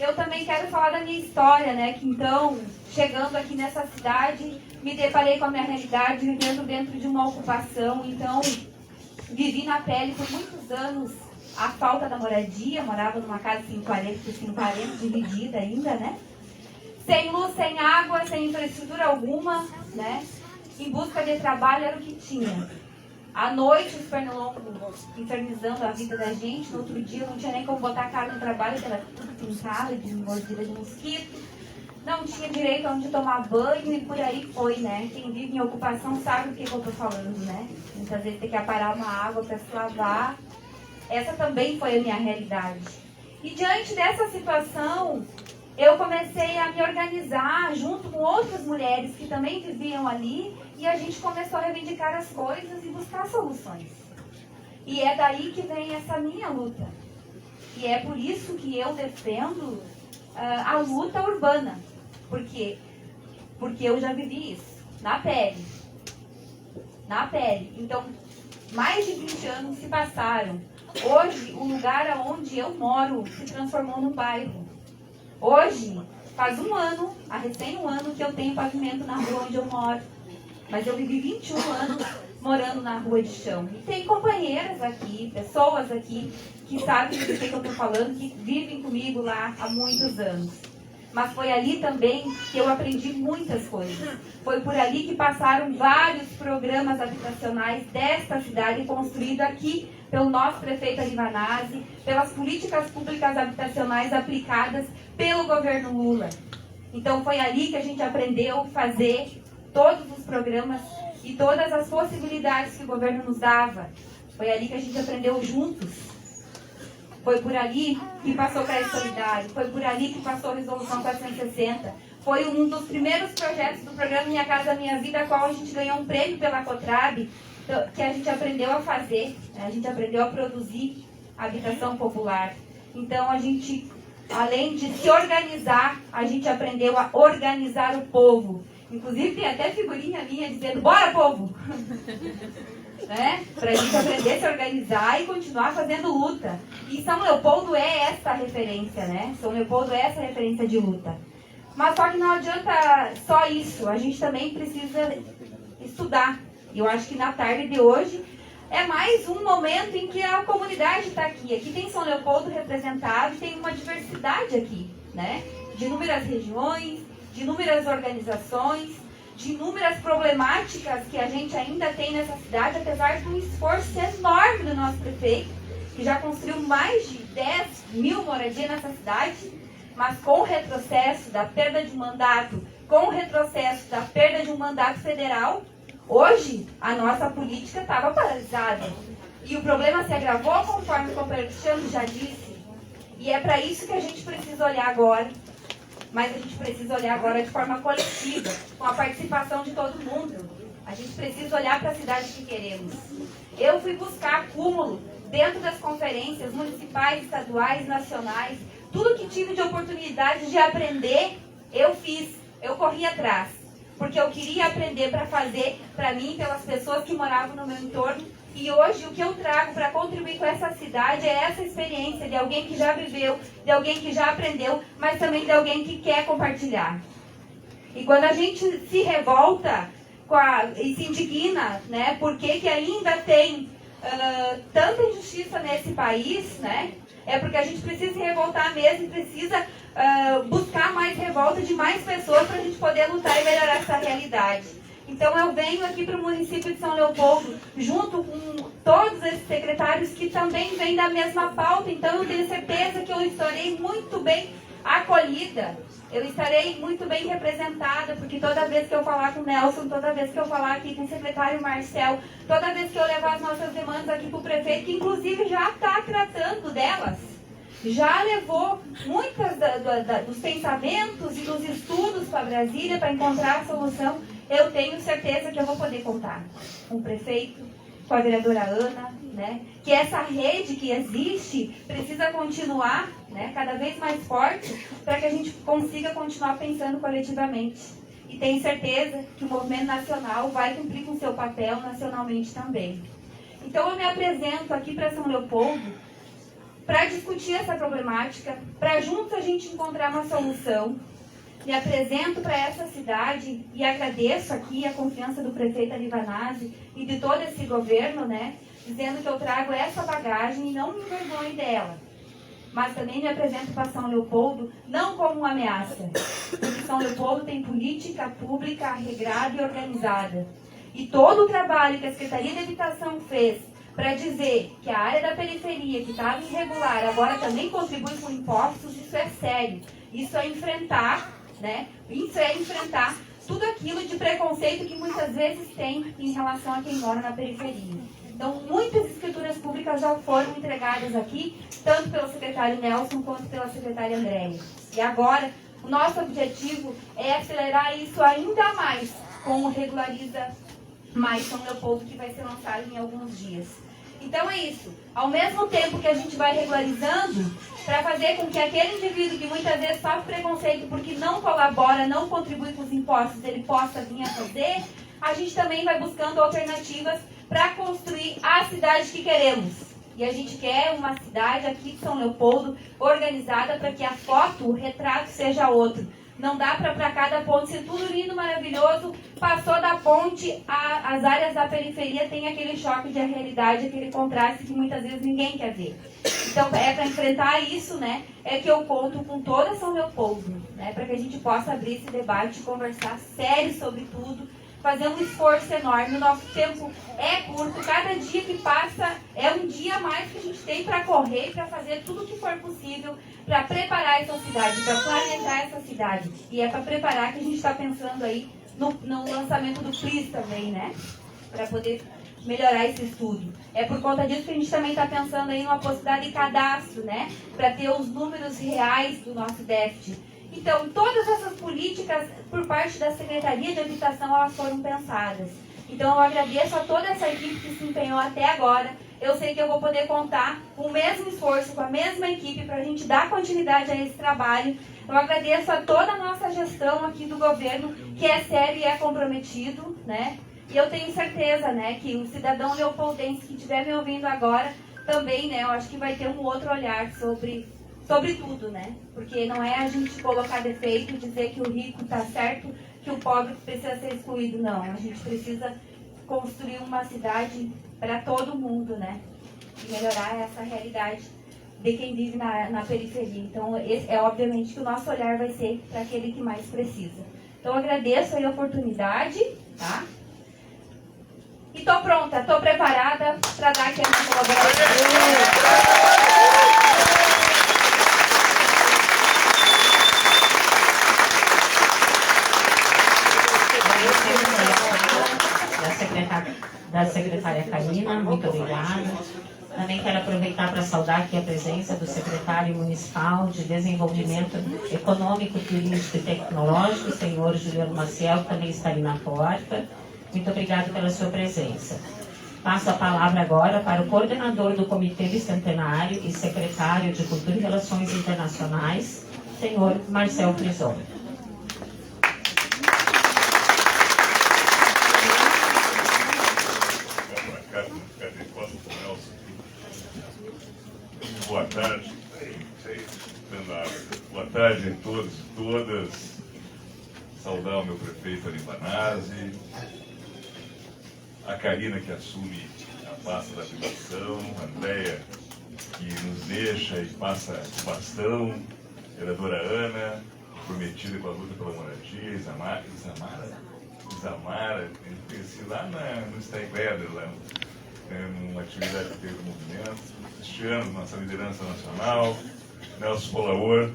Eu também quero falar da minha história, né? Que então, chegando aqui nessa cidade, me deparei com a minha realidade, vivendo dentro de uma ocupação. Então, vivi na pele por muitos anos a falta da moradia, morava numa casa 540 por 540, dividida ainda, né? Sem luz, sem água, sem infraestrutura alguma, né? Em busca de trabalho era o que tinha. À noite, os pernilongos infernizando a vida da gente. No outro dia, não tinha nem como botar a cara no trabalho, que era tudo pincado, de mordida de mosquito. Não tinha direito a onde tomar banho e por aí foi, né? Quem vive em ocupação sabe o que eu tô falando, né? Muitas vezes tem que aparar uma água para se lavar. Essa também foi a minha realidade. E diante dessa situação, eu comecei a me organizar junto com outras mulheres que também viviam ali e a gente começou a reivindicar as coisas e buscar soluções. E é daí que vem essa minha luta. E é por isso que eu defendo a luta urbana. Por quê? Porque eu já vivi isso, na pele. Na pele. Então, mais de 20 anos se passaram. Hoje, o lugar onde eu moro se transformou num bairro. Hoje, faz 1 ano, há recém 1 ano, que eu tenho pavimento na rua onde eu moro. Mas eu vivi 21 anos morando na rua de chão. E tem companheiras aqui, pessoas aqui, que sabem do que eu estou falando, que vivem comigo lá há muitos anos. Mas foi ali também que eu aprendi muitas coisas. Foi por ali que passaram vários programas habitacionais desta cidade, construído aqui pelo nosso prefeito Alivanazzi, pelas políticas públicas habitacionais aplicadas pelo governo Lula. Então foi ali que a gente aprendeu a fazer todos os programas e todas as possibilidades que o governo nos dava. Foi ali que a gente aprendeu juntos. Foi por ali que passou o Crédito Solidário, foi por ali que passou a Resolução 460. Foi um dos primeiros projetos do programa Minha Casa Minha Vida, a qual a gente ganhou um prêmio pela Cotrab, que a gente aprendeu a fazer, a gente aprendeu a produzir habitação popular. Então a gente, além de se organizar, a gente aprendeu a organizar o povo. Inclusive tem até figurinha minha dizendo, bora povo! Né? Para a gente aprender a se organizar e continuar fazendo luta. E São Leopoldo é essa referência, né? São Leopoldo é essa referência de luta. Mas só que não adianta só isso, a gente também precisa estudar. Eu acho que na tarde de hoje é mais um momento em que a comunidade está aqui. Aqui tem São Leopoldo representado, tem uma diversidade aqui, né? De inúmeras regiões, de inúmeras organizações, de inúmeras problemáticas que a gente ainda tem nessa cidade, apesar de um esforço enorme do nosso prefeito, que já construiu mais de 10 mil moradias nessa cidade, mas com o retrocesso da perda de mandato, com o retrocesso da perda de um mandato federal, hoje a nossa política estava paralisada. E o problema se agravou, conforme o companheiro Cristiano já disse, e é para isso que a gente precisa olhar agora. Mas a gente precisa olhar agora de forma coletiva, com a participação de todo mundo. A gente precisa olhar para a cidade que queremos. Eu fui buscar acúmulo dentro das conferências municipais, estaduais, nacionais. Tudo que tive de oportunidade de aprender, eu fiz. Eu corri atrás. Porque eu queria aprender para fazer para mim, pelas pessoas que moravam no meu entorno. E hoje o que eu trago para contribuir com essa cidade é essa experiência de alguém que já viveu, de alguém que já aprendeu, mas também de alguém que quer compartilhar. E quando a gente se revolta e se indigna, né, por que ainda tem tanta injustiça nesse país, né, é porque a gente precisa se revoltar mesmo e precisa buscar mais revolta de mais pessoas para a gente poder lutar e melhorar essa realidade. Então eu venho aqui para o município de São Leopoldo, junto com todos esses secretários que também vêm da mesma pauta, então eu tenho certeza que eu estarei muito bem acolhida, eu estarei muito bem representada, porque toda vez que eu falar com o Nelson, toda vez que eu falar aqui com o secretário Marcel, toda vez que eu levar as nossas demandas aqui para o prefeito, que inclusive já está tratando delas, já levou muitas dos pensamentos e dos estudos para Brasília para encontrar a solução. Eu tenho certeza que eu vou poder contar com o prefeito, com a vereadora Ana, né? Que essa rede que existe precisa continuar, né, cada vez mais forte para que a gente consiga continuar pensando coletivamente. E tenho certeza que o movimento nacional vai cumprir com seu papel nacionalmente também. Então eu me apresento aqui para São Leopoldo para discutir essa problemática, para juntos a gente encontrar uma solução. Me apresento para essa cidade e agradeço aqui a confiança do prefeito Alivanazzi e de todo esse governo, né, dizendo que eu trago essa bagagem e não me envergonhe dela. Mas também me apresento para São Leopoldo não como uma ameaça, porque São Leopoldo tem política pública regrada e organizada. E todo o trabalho que a Secretaria de Habitação fez para dizer que a área da periferia, que estava irregular, agora também contribui com impostos, isso é sério. Isso é enfrentar, né? Isso é enfrentar tudo aquilo de preconceito que muitas vezes tem em relação a quem mora na periferia. Então, muitas escrituras públicas já foram entregadas aqui, tanto pelo secretário Nelson quanto pela secretária Andréia. E agora, o nosso objetivo é acelerar isso ainda mais com o Regulariza Mais São Leopoldo, que vai ser lançado em alguns dias. Então é isso. Ao mesmo tempo que a gente vai regularizando, para fazer com que aquele indivíduo que muitas vezes sofre preconceito porque não colabora, não contribui com os impostos, ele possa vir a fazer, a gente também vai buscando alternativas para construir a cidade que queremos. E a gente quer uma cidade aqui de São Leopoldo organizada para que a foto, o retrato seja outro. Não dá para cada ponte ser tudo lindo, maravilhoso, passou da ponte, as áreas da periferia tem aquele choque de realidade, aquele contraste que muitas vezes ninguém quer ver. Então, é para enfrentar isso, né, é que eu conto com toda São Leopoldo, né, para que a gente possa abrir esse debate, conversar sério sobre tudo, fazer um esforço enorme. O nosso tempo é curto, cada dia que passa é um dia a mais que a gente tem para correr, para fazer tudo o que for possível, para preparar essa cidade, para planejar essa cidade. E é para preparar que a gente está pensando aí no lançamento do PRIS também, né? Para poder melhorar esse estudo. É por conta disso que a gente também está pensando aí numa possibilidade de cadastro, né? Para ter os números reais do nosso déficit. Então, todas essas políticas, por parte da Secretaria de Habitação, elas foram pensadas. Então, eu agradeço a toda essa equipe que se empenhou até agora. eu sei que eu vou poder contar com o mesmo esforço, com a mesma equipe para a gente dar continuidade a esse trabalho. Eu agradeço a toda a nossa gestão aqui do governo, que é sério e é comprometido, né? E eu tenho certeza, né, que o cidadão leopoldense que estiver me ouvindo agora também, né, eu acho que vai ter um outro olhar sobre tudo, né? Porque não é a gente colocar defeito e dizer que o rico está certo, que o pobre precisa ser excluído, não. A gente precisa construir uma cidade para todo mundo, né? E melhorar essa realidade de quem vive na periferia. Então, obviamente que o nosso olhar vai ser para aquele que mais precisa. Então, eu agradeço aí a oportunidade, tá? E tô pronta, tô preparada para dar aqui a minha colaboração. Da secretária Karina, muito obrigada. Também quero aproveitar para saudar aqui a presença do secretário municipal de Desenvolvimento Econômico, Turístico e Tecnológico, o senhor Juliano Maciel, que também está ali na porta. Muito obrigada pela sua presença. Passo a palavra agora para o coordenador do Comitê Bicentenário e secretário de Cultura e Relações Internacionais, senhor Marcel Frison. Boa tarde. Boa tarde a todos e todas. Saudar o meu prefeito Ari Banazzi, a Karina que assume a pasta da habitação, a Andréia que nos deixa e passa o bastão, a vereadora Ana, prometida com a luta pela moradia, Isamara, eu conheci lá no Steinweber, lá numa atividade que teve no movimento. Cristiano, nossa liderança nacional, Nelson Polaor,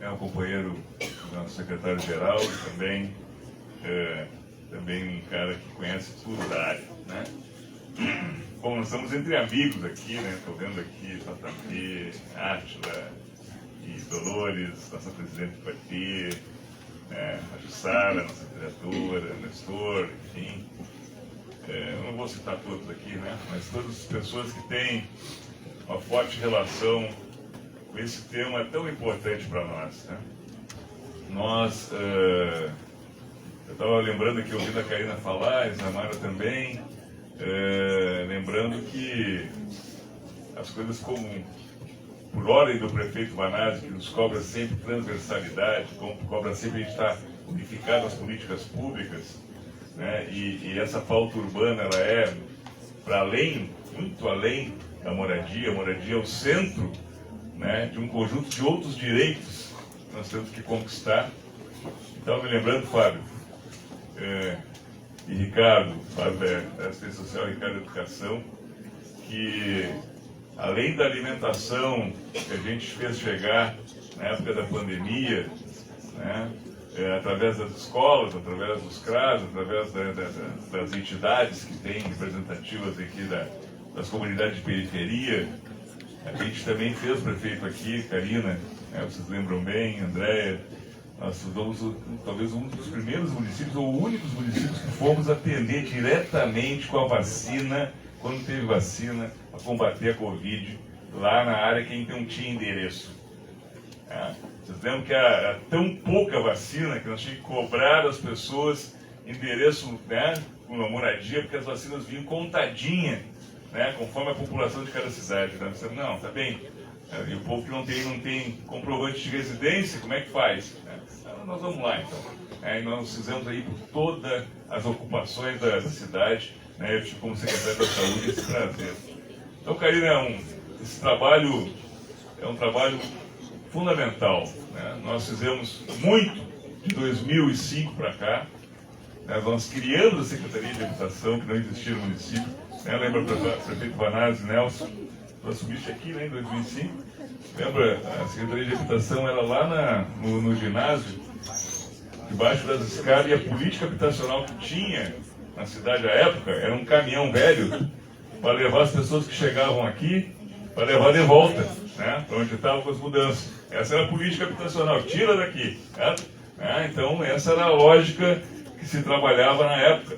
um companheiro do nosso secretário-geral e também um cara que conhece tudo da área, né? Bom, nós estamos entre amigos aqui, né? Estou vendo aqui Tatapê, Átila e Dolores, nossa presidente do partido, a Jussara, nossa vereadora, Nestor, enfim. Eu não vou citar todos aqui, né? Mas todas as pessoas que têm uma forte relação com esse tema tão importante para nós, né? Nós, eu estava lembrando aqui, ouvindo a Karina falar, a Isamara também, lembrando que as coisas como, por ordem do prefeito Banazzi, que nos cobra sempre transversalidade, cobra sempre a gente estar unificado às políticas públicas, né? E essa pauta urbana, ela é para além, muito além da moradia. A moradia é o centro, né, de um conjunto de outros direitos que nós temos que conquistar. Estava me lembrando, Fábio, e Ricardo, Fábio da Assistência Social, Ricardo da Educação, que além da alimentação que a gente fez chegar na época da pandemia, né, através das escolas, através dos CRAS, através das entidades que têm representativas aqui das comunidades de periferia, a gente também fez, prefeito aqui, Karina, vocês lembram bem, Andréia, nós somos talvez um dos primeiros municípios, ou únicos municípios que fomos atender diretamente com a vacina, quando teve vacina, a combater a Covid, lá na área que não tinha endereço. Vocês lembram que era tão pouca vacina que nós tínhamos que cobrar das pessoas endereço, né, com uma moradia, porque as vacinas vinham contadinha, né, conforme a população de cada cidade. Né? Você, não, tá bem. E o povo que não tem comprovante de residência, como é que faz? Então, nós vamos lá, então. E nós fizemos aí por todas as ocupações da cidade, né, eu tive como secretário da Saúde esse prazer. Então, Karina, esse trabalho é um trabalho fundamental, né? Nós fizemos muito de 2005 para cá, né? Nós criamos a Secretaria de Habitação, que não existia no município, né? Lembra o prefeito Banazzi, Nelson, tu assumiste aqui, né, em 2005, lembra, a Secretaria de Habitação era lá no ginásio, debaixo das escadas, e a política habitacional que tinha na cidade à época era um caminhão velho para levar as pessoas que chegavam aqui, para levar de volta, né, para onde estavam com as mudanças. Essa era a política habitacional, tira daqui. Então, essa era a lógica que se trabalhava na época.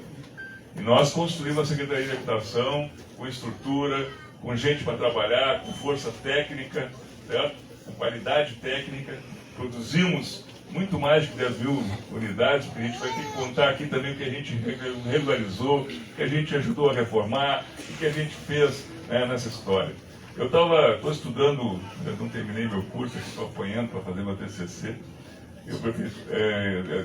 E nós construímos a Secretaria de Habitação com estrutura, com gente para trabalhar, com força técnica, certo? Com qualidade técnica. Produzimos muito mais de 10 mil unidades, porque a gente vai ter que contar aqui também o que a gente regularizou, o que a gente ajudou a reformar, o que a gente fez, né, nessa história. Eu estou estudando, eu não terminei meu curso, estou apanhando para fazer meu TCC.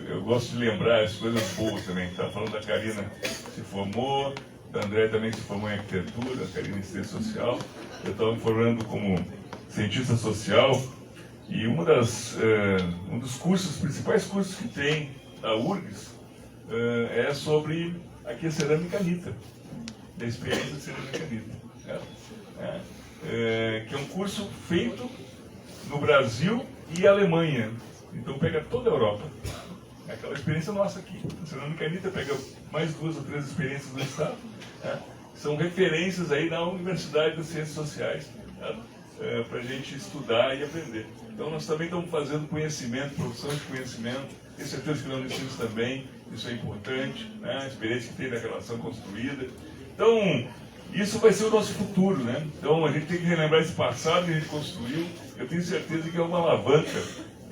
Eu gosto de lembrar as coisas boas também. Estava falando da Karina que se formou, da André também que se formou em arquitetura, a Karina em ciência social. Eu estava me formando como cientista social e um dos cursos, principais cursos que tem da URGS é sobre aqui a cerâmica Anitta, da experiência de cerâmica Anitta. Que é um curso feito no Brasil e Alemanha. Então pega toda a Europa. É aquela experiência nossa aqui. A cerâmica Anitta pega mais 2 ou 3 experiências do Estado. São referências aí na Universidade das Ciências Sociais, para a gente estudar e aprender. Então nós também estamos fazendo conhecimento, produção de conhecimento. Tenho certeza que não ensino também, isso é importante, né? A experiência que tem da relação construída. Então, isso vai ser o nosso futuro, né? Então a gente tem que relembrar esse passado que a gente construiu. Eu tenho certeza que é uma alavanca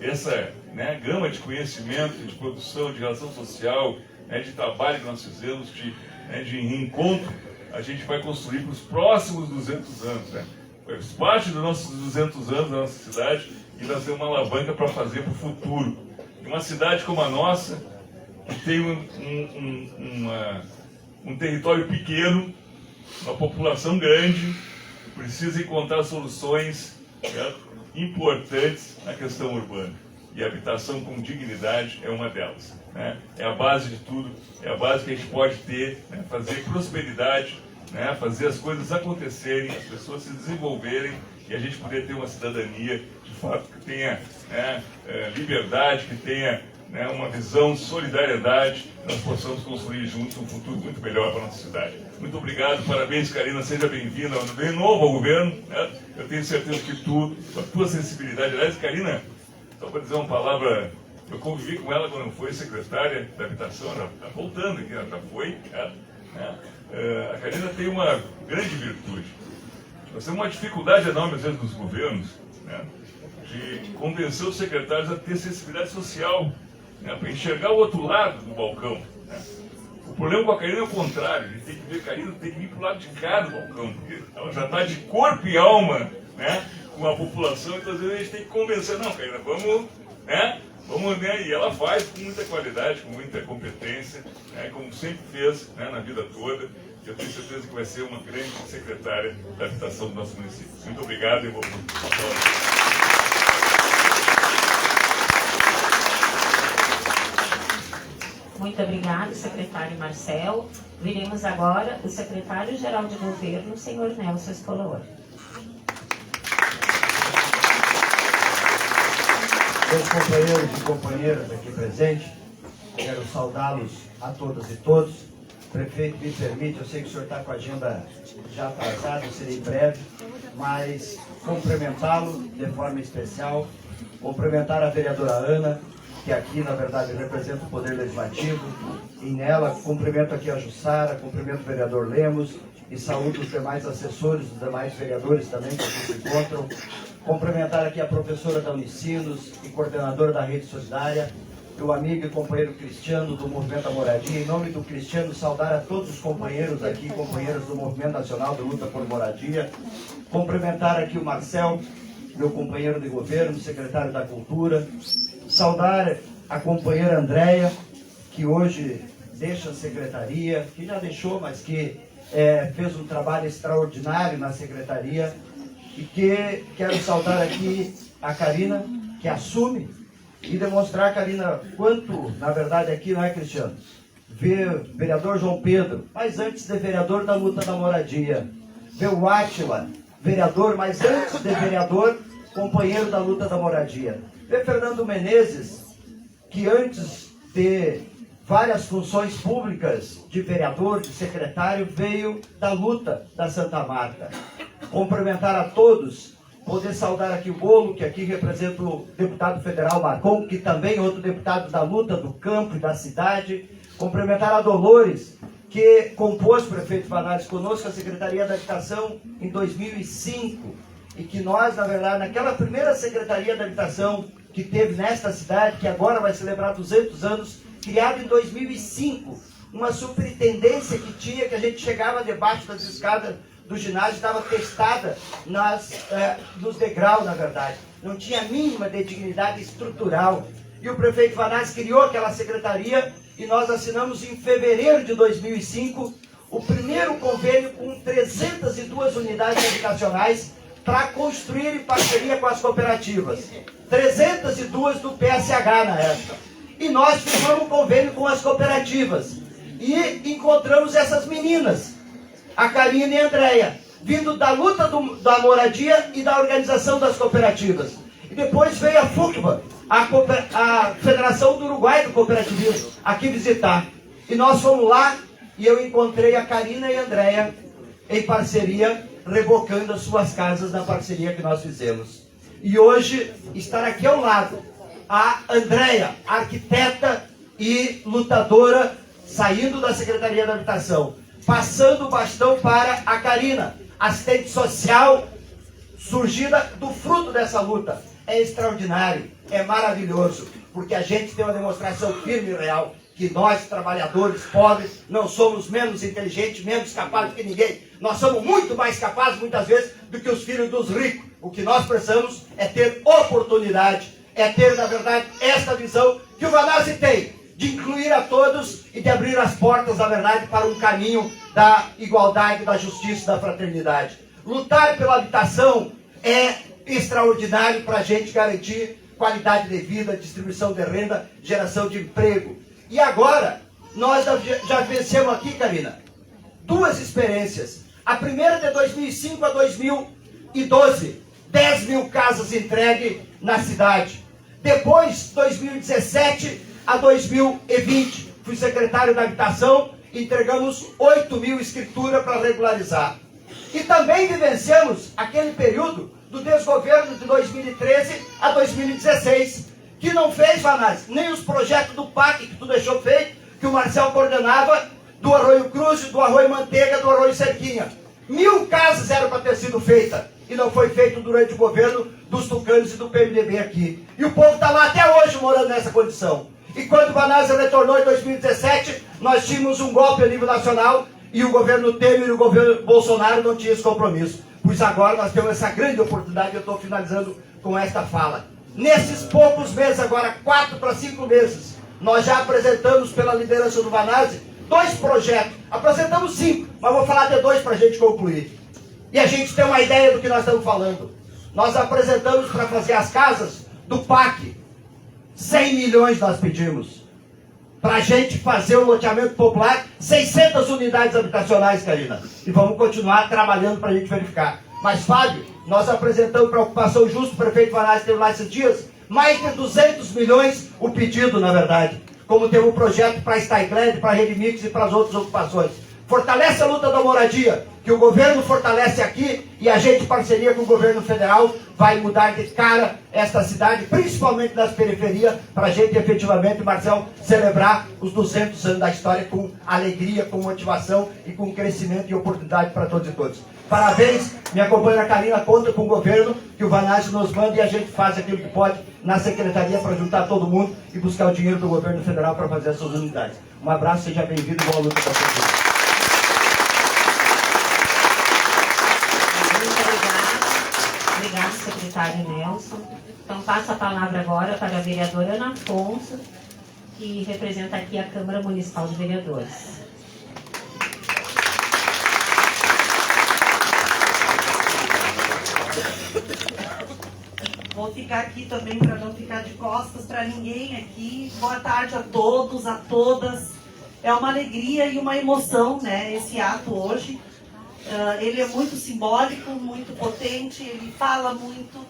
essa, né, gama de conhecimento, de produção, de relação social, né, de trabalho que nós fizemos, de reencontro, a gente vai construir para os próximos 200 anos. Né? Faz parte dos nossos 200 anos da nossa cidade e nós temos uma alavanca para fazer para o futuro. E uma cidade como a nossa, que tem um território pequeno, uma população grande, precisa encontrar soluções, certo? Importantes na questão urbana. E a habitação com dignidade é uma delas. Né? É a base de tudo, é a base que a gente pode ter, né? Fazer prosperidade, né? Fazer as coisas acontecerem, as pessoas se desenvolverem e a gente poder ter uma cidadania, de fato, que tenha, né, liberdade, que tenha, né, uma visão de solidariedade, nós possamos construir juntos um futuro muito melhor para a nossa cidade. Muito obrigado, parabéns, Karina, seja bem-vinda de novo ao governo. Né? Eu tenho certeza que tu, com a tua sensibilidade, aliás, Karina, só para dizer uma palavra, eu convivi com ela quando foi secretária da habitação, ela está voltando aqui, ela já foi. Né? A Karina tem uma grande virtude. Nós temos uma dificuldade enorme, às vezes, dos governos, né, de convencer os secretários a ter sensibilidade social, né, para enxergar o outro lado do balcão. Né? O problema com a Karina é o contrário, a gente tem que ver a Karina, tem que vir para o lado de cá do balcão, porque ela já está de corpo e alma, né, com a população, então às vezes a gente tem que convencer, não, Karina, vamos, né, e ela faz com muita qualidade, com muita competência, né, como sempre fez, né, na vida toda. Eu tenho certeza que vai ser uma grande secretária da habitação do nosso município. Muito obrigado e vou... Muito obrigado, secretário Marcel. Viremos agora o secretário-geral de governo, senhor Nelson Espolor. Meus companheiros e companheiras aqui presentes, quero saudá-los a todas e todos. Prefeito, me permite, eu sei que o senhor está com a agenda já atrasada, serei breve, mas cumprimentá-lo de forma especial, cumprimentar a vereadora Ana, que aqui, na verdade, representa o Poder Legislativo, e nela cumprimento aqui a Jussara, cumprimento o vereador Lemos, e saúdo os demais assessores, os demais vereadores também que aqui se encontram, cumprimentar aqui a professora da Unicinos e coordenadora da Rede Solidária, meu amigo e companheiro Cristiano do Movimento da Moradia. Em nome do Cristiano, saudar a todos os companheiros aqui, companheiros do Movimento Nacional de Luta por Moradia. Cumprimentar aqui o Marcel, meu companheiro de governo, secretário da Cultura. Saudar a companheira Andréia, que hoje deixa a secretaria, que já deixou, mas que fez um trabalho extraordinário na secretaria. E que quero saudar aqui a Karina, que assume, e demonstrar, Karina, quanto, na verdade, aqui, não é, Cristiano? Ver vereador João Pedro, mas antes de vereador da luta da moradia. Ver o Átila, vereador, mas antes de vereador, companheiro da luta da moradia. Ver Fernando Menezes, que antes de várias funções públicas de vereador, de secretário, veio da luta da Santa Marta. Cumprimentar a todos, poder saudar aqui o Bolo, que aqui representa o deputado federal Marcon, que também é outro deputado da luta do campo e da cidade. Cumprimentar a Dolores, que compôs, prefeito Vanazzi, conosco a Secretaria da Habitação em 2005, e que nós, na verdade, naquela primeira Secretaria da Habitação que teve nesta cidade, que agora vai celebrar 200 anos, criada em 2005, uma superintendência que tinha, que a gente chegava debaixo das escadas do ginásio, estava testada nos degraus, na verdade. Não tinha a mínima de dignidade estrutural. E o prefeito Vanazzi criou aquela secretaria e nós assinamos em fevereiro de 2005 o primeiro convênio com 302 unidades habitacionais para construir em parceria com as cooperativas. 302 do PSH na época. E nós firmamos um convênio com as cooperativas. E encontramos essas meninas, a Karina e a Andréia, vindo da luta da moradia e da organização das cooperativas. E depois veio a FUCBA, a Federação do Uruguai do Cooperativismo, aqui visitar. E nós fomos lá e eu encontrei a Karina e a Andréia em parceria, revocando as suas casas na parceria que nós fizemos. E hoje, estar aqui ao lado, a Andréia, arquiteta e lutadora, saindo da Secretaria da Habitação, passando o bastão para a Karina, assistente social, surgida do fruto dessa luta. É extraordinário, é maravilhoso, porque a gente tem uma demonstração firme e real, que nós, trabalhadores pobres, não somos menos inteligentes, menos capazes que ninguém. Nós somos muito mais capazes, muitas vezes, do que os filhos dos ricos. O que nós precisamos é ter oportunidade, é ter, na verdade, esta visão que o Vanazzi tem, de incluir a todos e de abrir as portas, na verdade, para um caminho da igualdade, da justiça, da fraternidade. Lutar pela habitação é extraordinário para a gente garantir qualidade de vida, distribuição de renda, geração de emprego. E agora, nós já vencemos aqui, Karina, duas experiências. A primeira de 2005 a 2012, 10 mil casas entregues na cidade. Depois, 2017 a 2020, fui secretário da Habitação, entregamos 8 mil escrituras para regularizar. E também vivenciamos aquele período do desgoverno de 2013 a 2016, que não fez, Vanazzi, nem os projetos do PAC que tu deixou feito, que o Marcel coordenava, do Arroio Cruz, do Arroio Manteiga, do Arroio Cerquinha. 1000 casas eram para ter sido feitas, e não foi feito durante o governo dos tucanos e do PMDB aqui. E o povo está lá até hoje morando nessa condição. E quando o Vanazzi retornou em 2017, nós tínhamos um golpe a nível nacional, e o governo Temer e o governo Bolsonaro não tinham esse compromisso. Pois agora nós temos essa grande oportunidade, eu estou finalizando com esta fala. Nesses poucos meses, agora 4 para 5 meses, nós já apresentamos pela liderança do Vanazzi 2 projetos. Apresentamos 5, mas vou falar de 2 para a gente concluir. E a gente tem uma ideia do que nós estamos falando. Nós apresentamos para fazer as casas do PAC. 100 milhões nós pedimos. Para a gente fazer o loteamento popular, 600 unidades habitacionais, Karina. E vamos continuar trabalhando para a gente verificar. Mas, Fábio, nós apresentamos para a ocupação justa, o prefeito Vanazzi teve lá esses dias, mais de 200 milhões o pedido, na verdade. Como teve um projeto para a Stygland, para a Redmix e para as outras ocupações. Fortalece a luta da moradia, que o governo fortalece aqui e a gente, em parceria com o governo federal, vai mudar de cara esta cidade, principalmente nas periferias, para a gente efetivamente, Marcel, celebrar os 200 anos da história com alegria, com motivação e com crescimento e oportunidade para todos e todas. Parabéns, minha companheira Karina, conta com o governo, que o Vanazzi nos manda e a gente faz aquilo que pode na secretaria para juntar todo mundo e buscar o dinheiro do governo federal para fazer essas unidades. Um abraço, seja bem-vindo e boa luta para vocês. Obrigada, secretário Nelson. Então, passo a palavra agora para a vereadora Ana Afonso, que representa aqui a Câmara Municipal de Vereadores. Vou ficar aqui também para não ficar de costas para ninguém aqui. Boa tarde a todos, a todas. É uma alegria e uma emoção, né, esse ato hoje. Ele é muito simbólico, muito potente, ele fala muito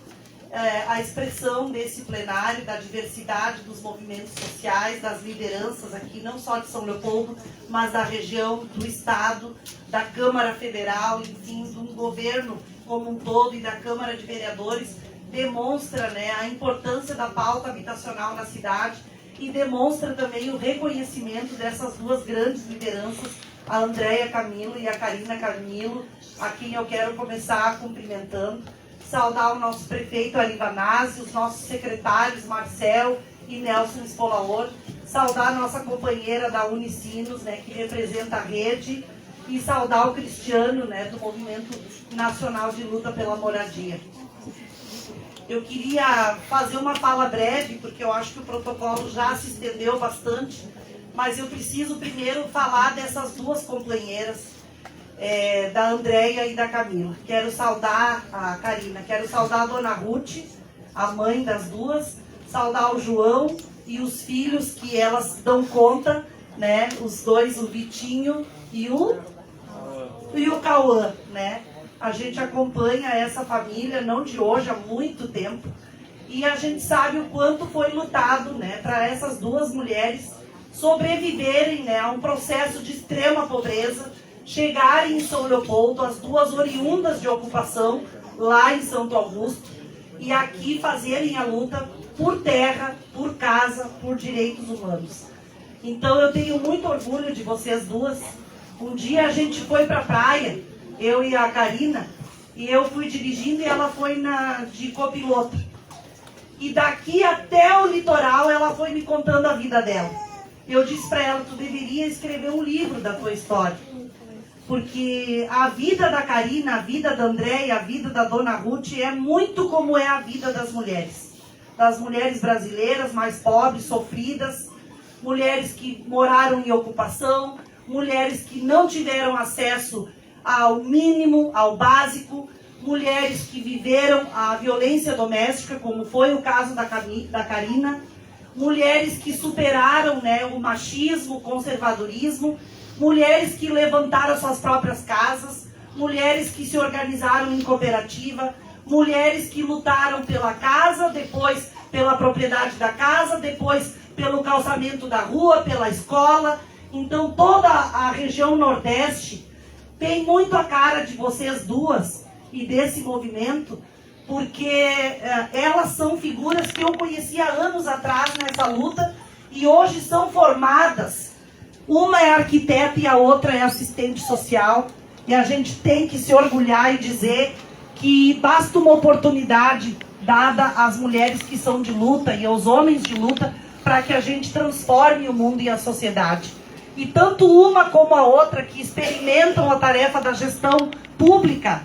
a expressão desse plenário, da diversidade dos movimentos sociais, das lideranças aqui, não só de São Leopoldo, mas da região, do Estado, da Câmara Federal, enfim, do governo como um todo e da Câmara de Vereadores, demonstra, né, a importância da pauta habitacional na cidade e demonstra também o reconhecimento dessas duas grandes lideranças a Andréia Camilo e a Karina Camilo, a quem eu quero começar cumprimentando. Saudar o nosso prefeito Ari Banazzi, os nossos secretários Marcel e Nelson Espolaor. Saudar a nossa companheira da Unicinos, né, que representa a rede. E saudar o Cristiano, né, do Movimento Nacional de Luta pela Moradia. Eu queria fazer uma fala breve, porque eu acho que o protocolo já se estendeu bastante, mas eu preciso primeiro falar dessas duas companheiras, da Andréia e da Camila. Quero saudar a Karina, quero saudar a dona Ruth, a mãe das duas, saudar o João e os filhos que elas dão conta, né, os dois, o Vitinho e o Cauã, né? A gente acompanha essa família, não de hoje, há muito tempo, e a gente sabe o quanto foi lutado, né, para essas duas mulheres sobreviverem, né, a um processo de extrema pobreza, chegarem em São Leopoldo, as duas oriundas de ocupação, lá em Santo Augusto, e aqui fazerem a luta por terra, por casa, por direitos humanos. Então eu tenho muito orgulho de vocês duas. Um dia a gente foi para a praia, eu e a Karina, e eu fui dirigindo e ela foi de copiloto. E daqui até o litoral ela foi me contando a vida dela. Eu disse para ela, tu deveria escrever um livro da tua história. Porque a vida da Karina, a vida da Andréia, a vida da dona Ruth é muito como é a vida das mulheres. Das mulheres brasileiras mais pobres, sofridas, mulheres que moraram em ocupação, mulheres que não tiveram acesso ao mínimo, ao básico, mulheres que viveram a violência doméstica, como foi o caso da Karina, mulheres que superaram, né, o machismo, o conservadorismo, mulheres que levantaram suas próprias casas, mulheres que se organizaram em cooperativa, mulheres que lutaram pela casa, depois pela propriedade da casa, depois pelo calçamento da rua, pela escola. Então toda a região Nordeste tem muito a cara de vocês duas e desse movimento, porque elas são figuras que eu conhecia anos atrás nessa luta e hoje são formadas. Uma é arquiteta e a outra é assistente social, e a gente tem que se orgulhar e dizer que basta uma oportunidade dada às mulheres que são de luta e aos homens de luta para que a gente transforme o mundo e a sociedade. E tanto uma como a outra que experimentam a tarefa da gestão pública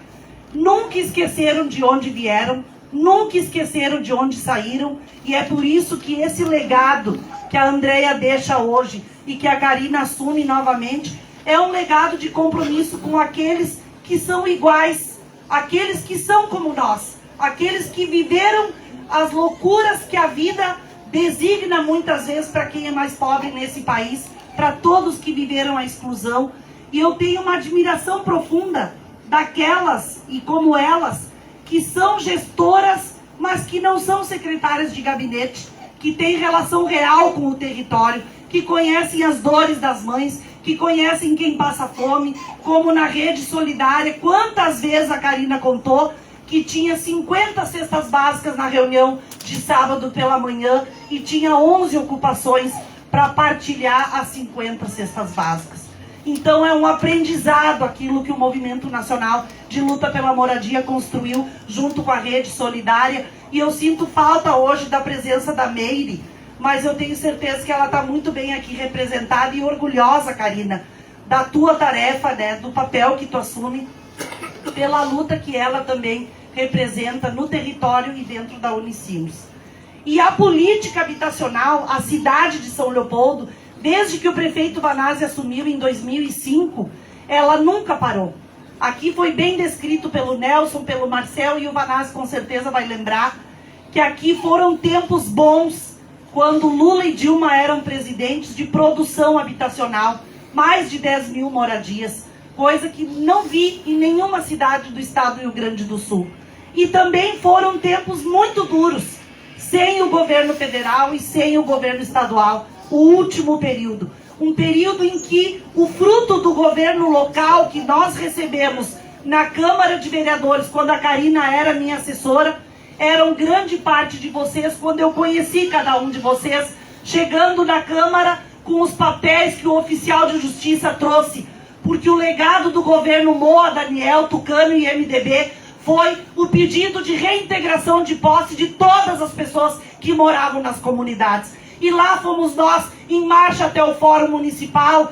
nunca esqueceram de onde vieram, nunca esqueceram de onde saíram, e é por isso que esse legado que a Andréia deixa hoje e que a Karina assume novamente é um legado de compromisso com aqueles que são iguais, aqueles que são como nós, aqueles que viveram as loucuras que a vida designa muitas vezes para quem é mais pobre nesse país, para todos que viveram a exclusão. E eu tenho uma admiração profunda daquelas, e como elas, que são gestoras, mas que não são secretárias de gabinete, que têm relação real com o território, que conhecem as dores das mães, que conhecem quem passa fome, como na Rede Solidária. Quantas vezes a Karina contou que tinha 50 cestas básicas na reunião de sábado pela manhã e tinha 11 ocupações para partilhar as 50 cestas básicas. Então é um aprendizado aquilo que o Movimento Nacional de Luta pela Moradia construiu junto com a Rede Solidária. E eu sinto falta hoje da presença da Meire, mas eu tenho certeza que ela está muito bem aqui representada e orgulhosa, Karina, da tua tarefa, né, do papel que tu assume, pela luta que ela também representa no território e dentro da Unicinos. E a política habitacional, a cidade de São Leopoldo, desde que o prefeito Banazzi assumiu em 2005, ela nunca parou. Aqui foi bem descrito pelo Nelson, pelo Marcel, e o Banazzi com certeza vai lembrar, que aqui foram tempos bons, quando Lula e Dilma eram presidentes, de produção habitacional, mais de 10 mil moradias, coisa que não vi em nenhuma cidade do estado do Rio Grande do Sul. E também foram tempos muito duros, sem o governo federal e sem o governo estadual, o último período. Um período em que o fruto do governo local que nós recebemos na Câmara de Vereadores, quando a Karina era minha assessora, eram grande parte de vocês, quando eu conheci cada um de vocês, chegando na Câmara com os papéis que o oficial de justiça trouxe porque o legado do governo Moa, Daniel, Tucano e MDB foi o pedido de reintegração de posse de todas as pessoas que moravam nas comunidades. E lá fomos nós, em marcha até o Fórum Municipal,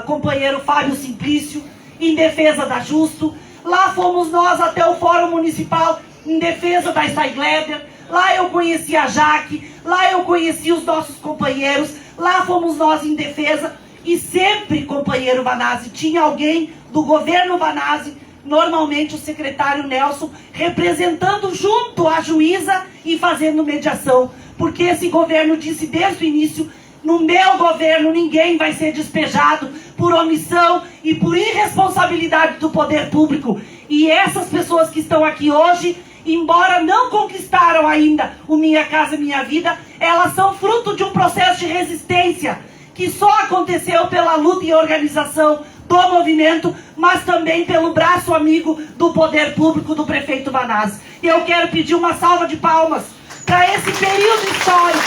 companheiro Fábio Simplício, em defesa da Justo. Lá fomos nós até o Fórum Municipal, em defesa da Steigleder. Lá eu conheci a Jaque, lá eu conheci os nossos companheiros, lá fomos nós em defesa. E sempre, companheiro Vanazzi, tinha alguém do governo Vanazzi, normalmente o secretário Nelson, representando junto à juíza e fazendo mediação. Porque esse governo disse desde o início: no meu governo ninguém vai ser despejado por omissão e por irresponsabilidade do poder público. E essas pessoas que estão aqui hoje, embora não conquistaram ainda o Minha Casa Minha Vida, elas são fruto de um processo de resistência que só aconteceu pela luta e organização do movimento, mas também pelo braço amigo do poder público do prefeito Vanazzi. E eu quero pedir uma salva de palmas para esse período histórico.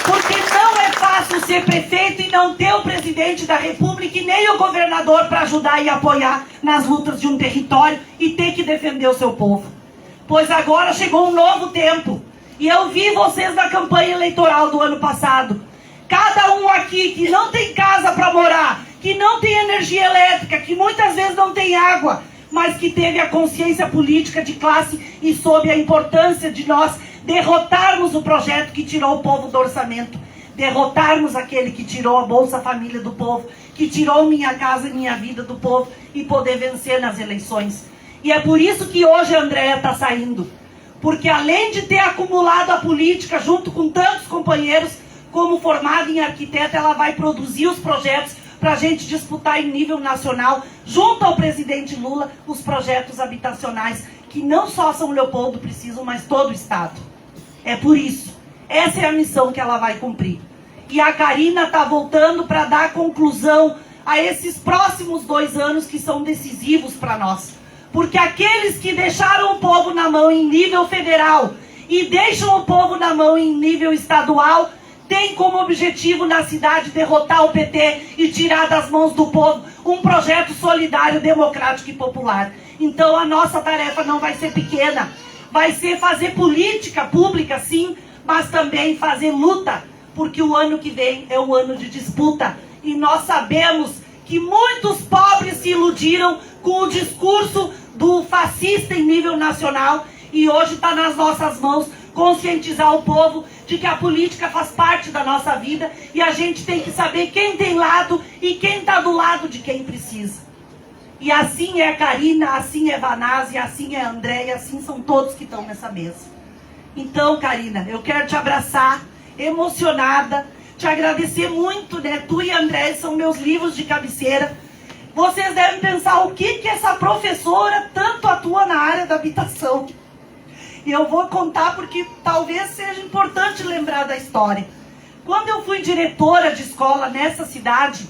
Porque não é fácil ser prefeito e não ter o presidente da República e nem o governador para ajudar e apoiar nas lutas de um território e ter que defender o seu povo. Pois agora chegou um novo tempo. E eu vi vocês na campanha eleitoral do ano passado. Cada um aqui que não tem casa para morar, que não tem energia elétrica, que muitas vezes não tem água, mas que teve a consciência política de classe e soube a importância de nós derrotarmos o projeto que tirou o povo do orçamento, derrotarmos aquele que tirou a Bolsa Família do povo, que tirou Minha Casa Minha Vida do povo e poder vencer nas eleições. E é por isso que hoje a Andréia está saindo. Porque além de ter acumulado a política junto com tantos companheiros, como formada em arquiteta, ela vai produzir os projetos para a gente disputar em nível nacional, junto ao presidente Lula, os projetos habitacionais, que não só São Leopoldo precisam, mas todo o estado. É por isso. Essa é a missão que ela vai cumprir. E a Karina está voltando para dar conclusão a esses próximos 2 anos que são decisivos para nós. Porque aqueles que deixaram o povo na mão em nível federal e deixam o povo na mão em nível estadual, têm como objetivo na cidade derrotar o PT e tirar das mãos do povo um projeto solidário, democrático e popular. Então a nossa tarefa não vai ser pequena, vai ser fazer política pública sim, mas também fazer luta, porque o ano que vem é um ano de disputa. E nós sabemos que muitos pobres se iludiram com o discurso do fascista em nível nacional e hoje está nas nossas mãos conscientizar o povo de que a política faz parte da nossa vida e a gente tem que saber quem tem lado e quem está do lado de quem precisa. E assim é a Karina, assim é Vanazzi, assim é a Andréia, assim são todos que estão nessa mesa. Então, Karina, eu quero te abraçar, emocionada, te agradecer muito, né? Tu e a Andréia são meus livros de cabeceira. Vocês devem pensar o que essa professora tanto atua na área da habitação. E eu vou contar porque talvez seja importante lembrar da história. Quando eu fui diretora de escola nessa cidade,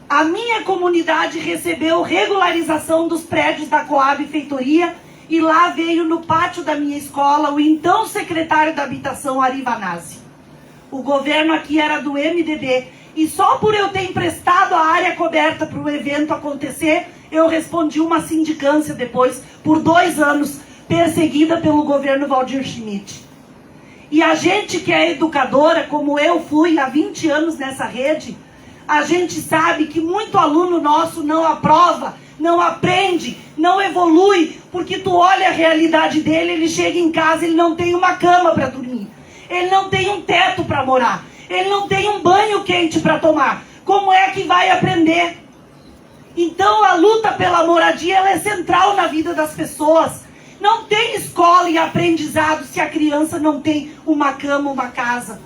a minha comunidade recebeu regularização dos prédios da Coab Feitoria e lá veio no pátio da minha escola o então secretário da Habitação, Ari Vanazzi. O governo aqui era do MDB e só por eu ter emprestado a área coberta para o evento acontecer, eu respondi uma sindicância depois, por 2 anos, perseguida pelo governo Valdir Schmidt. E a gente que é educadora, como eu fui há 20 anos nessa rede, a gente sabe que muito aluno nosso não aprova, não aprende, não evolui, porque tu olha a realidade dele, ele chega em casa, ele não tem uma cama para dormir, ele não tem um teto para morar, ele não tem um banho quente para tomar. Como é que vai aprender? Então a luta pela moradia ela é central na vida das pessoas. Não tem escola e aprendizado se a criança não tem uma cama, uma casa.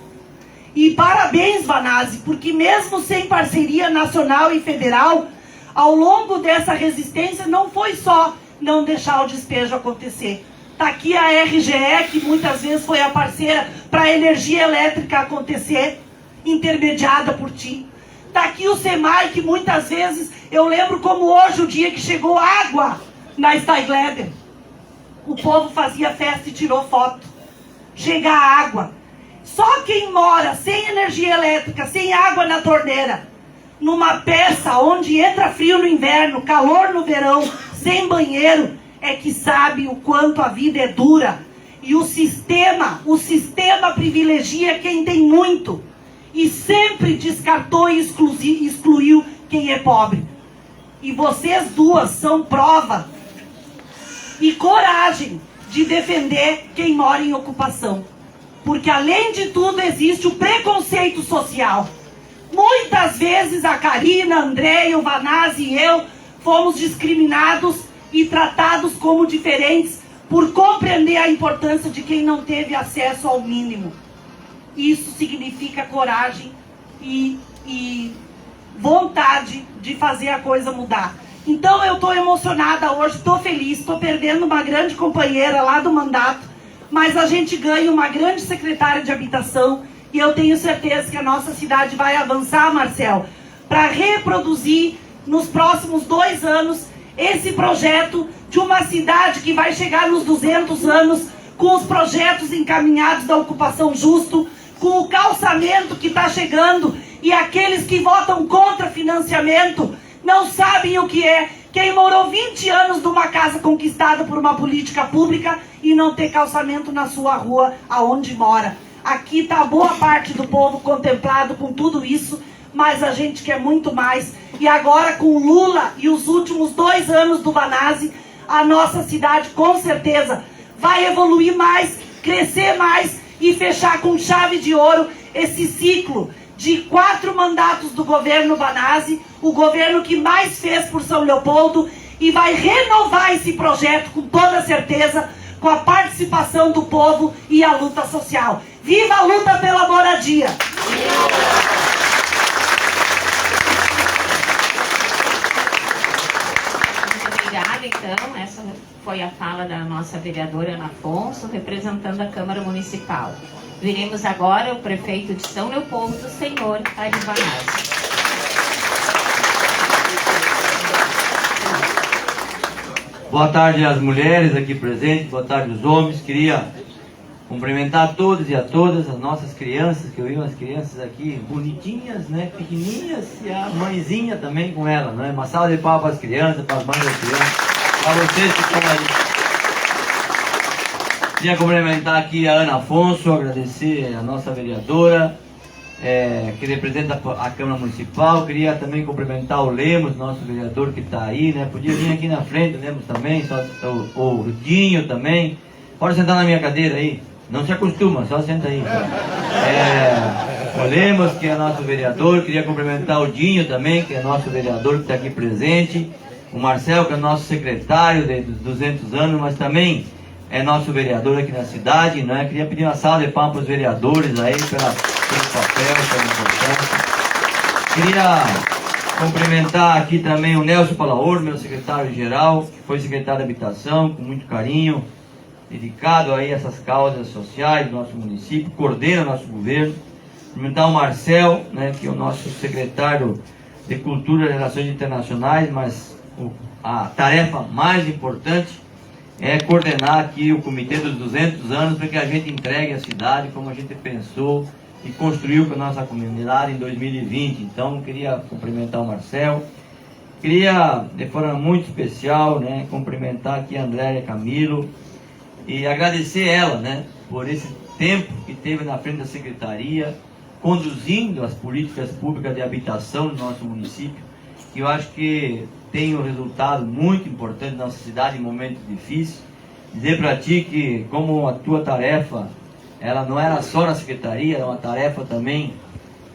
E parabéns, Vanazzi, porque mesmo sem parceria nacional e federal, ao longo dessa resistência não foi só não deixar o despejo acontecer. Está aqui a RGE, que muitas vezes foi a parceira para a energia elétrica acontecer, intermediada por ti. Está aqui o SEMAI, que muitas vezes, eu lembro como hoje o dia que chegou água na Steigleder. O povo fazia festa e tirou foto. Chega a água. Só quem mora sem energia elétrica, sem água na torneira, numa peça onde entra frio no inverno, calor no verão, sem banheiro, é que sabe o quanto a vida é dura. E o sistema privilegia quem tem muito. E sempre descartou e excluiu quem é pobre. E vocês duas são prova e coragem de defender quem mora em ocupação. Porque além de tudo existe o preconceito social. Muitas vezes a Karina, a Andréia, o Vanazzi e eu fomos discriminados e tratados como diferentes por compreender a importância de quem não teve acesso ao mínimo. Isso significa coragem e vontade de fazer a coisa mudar. Então eu estou emocionada hoje, estou feliz, estou perdendo uma grande companheira lá do mandato, mas a gente ganha uma grande secretária de habitação e eu tenho certeza que a nossa cidade vai avançar, Marcel, para reproduzir nos próximos 2 anos esse projeto de uma cidade que vai chegar nos 200 anos com os projetos encaminhados da ocupação justo, com o calçamento que está chegando, e aqueles que votam contra financiamento não sabem o que é. Quem morou 20 anos numa casa conquistada por uma política pública e não ter calçamento na sua rua aonde mora. Aqui está boa parte do povo contemplado com tudo isso, mas a gente quer muito mais. E agora com o Lula e os últimos 2 anos do Vanazzi, a nossa cidade com certeza vai evoluir mais, crescer mais e fechar com chave de ouro esse ciclo de 4 mandatos do governo Vanazzi, o governo que mais fez por São Leopoldo, e vai renovar esse projeto com toda certeza, com a participação do povo e a luta social. Viva a luta pela moradia! Muito obrigada, então. Essa foi a fala da nossa vereadora Ana Afonso, representando a Câmara Municipal. Veremos agora o prefeito de São Leopoldo, o senhor Ari Vanazzi. Boa tarde às mulheres aqui presentes, boa tarde aos homens. Queria cumprimentar a todos e a todas, as nossas crianças, que eu vi umas crianças aqui bonitinhas, né, pequenininhas, e a mãezinha também com ela, né? Uma salva de palmas para as crianças, para as mães das crianças, para vocês que estão aí. Queria cumprimentar aqui a Ana Afonso, agradecer a nossa vereadora, que representa a Câmara Municipal. Queria também cumprimentar o Lemos, nosso vereador que está aí, né? Podia vir aqui na frente, o Lemos também, só, o Dinho também. Pode sentar na minha cadeira aí, não se acostuma, só senta aí. O Lemos, que é nosso vereador. Queria cumprimentar o Dinho também, que é nosso vereador que está aqui presente. O Marcel, que é nosso secretário dos 200 anos, mas também é nosso vereador aqui na cidade, né? Queria pedir uma salva de palmas para os vereadores aí pelo papel, pela importância. Queria cumprimentar aqui também o Nelson Palaor, meu secretário-geral, que foi secretário de Habitação, com muito carinho, dedicado aí a essas causas sociais do nosso município, coordena o nosso governo. Cumprimentar o Marcel, né, que é o nosso secretário de Cultura e Relações Internacionais, mas a tarefa mais importante é coordenar aqui o Comitê dos 200 anos para que a gente entregue a cidade como a gente pensou e construiu com a nossa comunidade em 2020. Então, queria cumprimentar o Marcel. Queria, de forma muito especial, né, cumprimentar aqui a Andréia Camilo e agradecer ela, né, por esse tempo que teve na frente da Secretaria, conduzindo as políticas públicas de habitação no nosso município, que eu acho que tem um resultado muito importante na nossa cidade em momentos difíceis. Dizer para ti que, como a tua tarefa, ela não era só na Secretaria, era uma tarefa também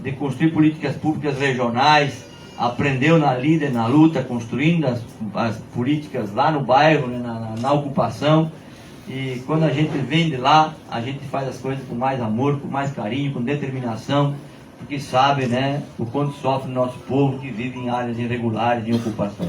de construir políticas públicas regionais, aprendeu na líder, na luta, construindo as políticas lá no bairro, né, na ocupação. E quando a gente vem de lá, a gente faz as coisas com mais amor, com mais carinho, com determinação, porque sabe, né, o quanto sofre o nosso povo que vive em áreas irregulares de ocupação.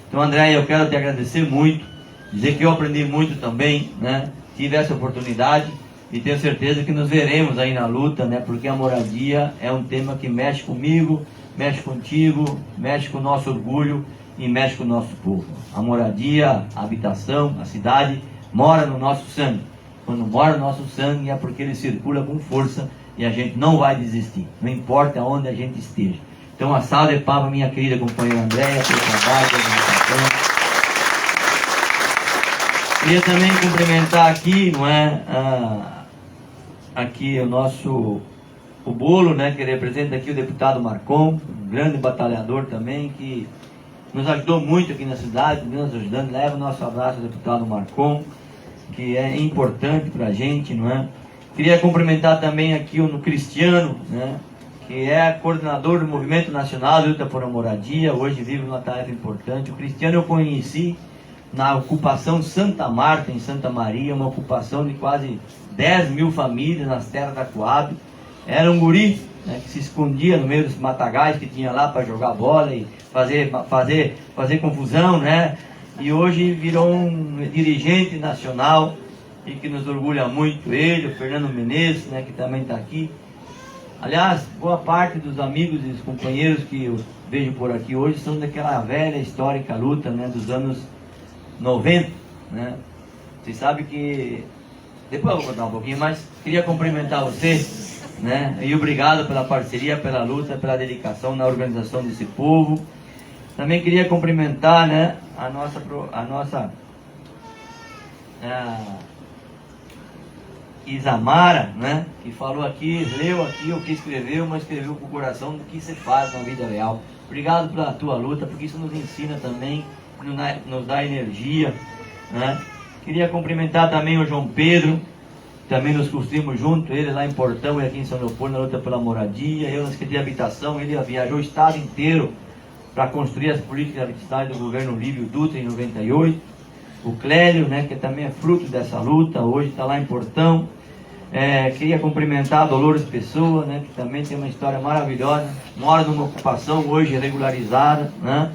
Então, André, eu quero te agradecer muito, dizer que eu aprendi muito também, né, tive essa oportunidade e tenho certeza que nos veremos aí na luta, né, porque a moradia é um tema que mexe comigo, mexe contigo, mexe com o nosso orgulho e mexe com o nosso povo. A moradia, a habitação, a cidade mora no nosso sangue. Quando mora no nosso sangue é porque ele circula com força E a gente não vai desistir, não importa onde a gente esteja. Então, uma salva de palmas, minha querida companheira Andréia, pelo trabalho, pela dedicação. Queria também cumprimentar aqui, não é, aqui o bolo, né, que representa aqui o deputado Marcon, um grande batalhador também, que nos ajudou muito aqui na cidade, nos ajudando. Leva o nosso abraço ao deputado Marcon, que é importante para a gente, não é? Queria cumprimentar também aqui o Cristiano, né, que é coordenador do Movimento Nacional de Luta por a Moradia, hoje vive uma tarefa importante. O Cristiano eu conheci na ocupação Santa Marta, em Santa Maria, uma ocupação de quase 10 mil famílias nas terras da Coab. Era um guri, né, que se escondia no meio dos matagais que tinha lá para jogar bola e fazer confusão, né? E hoje virou um dirigente nacional e que nos orgulha muito. Ele, o Fernando Menezes, né, que também está aqui. Aliás, boa parte dos amigos e dos companheiros que eu vejo por aqui hoje são daquela velha histórica luta, né, dos anos 90, né? Vocês sabem que... Depois eu vou contar um pouquinho, mas queria cumprimentar você, né? E obrigado pela parceria, pela luta, pela dedicação na organização desse povo. Também queria cumprimentar, né, a nossa Isamara, né, que falou aqui, leu aqui o que escreveu, mas escreveu com o coração do que se faz na vida real. Obrigado pela tua luta, porque isso nos ensina também, nos dá energia, né? Queria cumprimentar também o João Pedro, também nos construímos junto, ele lá em Portão e aqui em São Leopoldo na luta pela moradia. Eu na Secretaria de Habitação, ele viajou o estado inteiro para construir as políticas habitacionais do governo Lívio Dutra em 98. O Clélio, né, que também é fruto dessa luta, hoje está lá em Portão. Queria cumprimentar a Dolores Pessoa, né, que também tem uma história maravilhosa, mora numa ocupação hoje regularizada, né?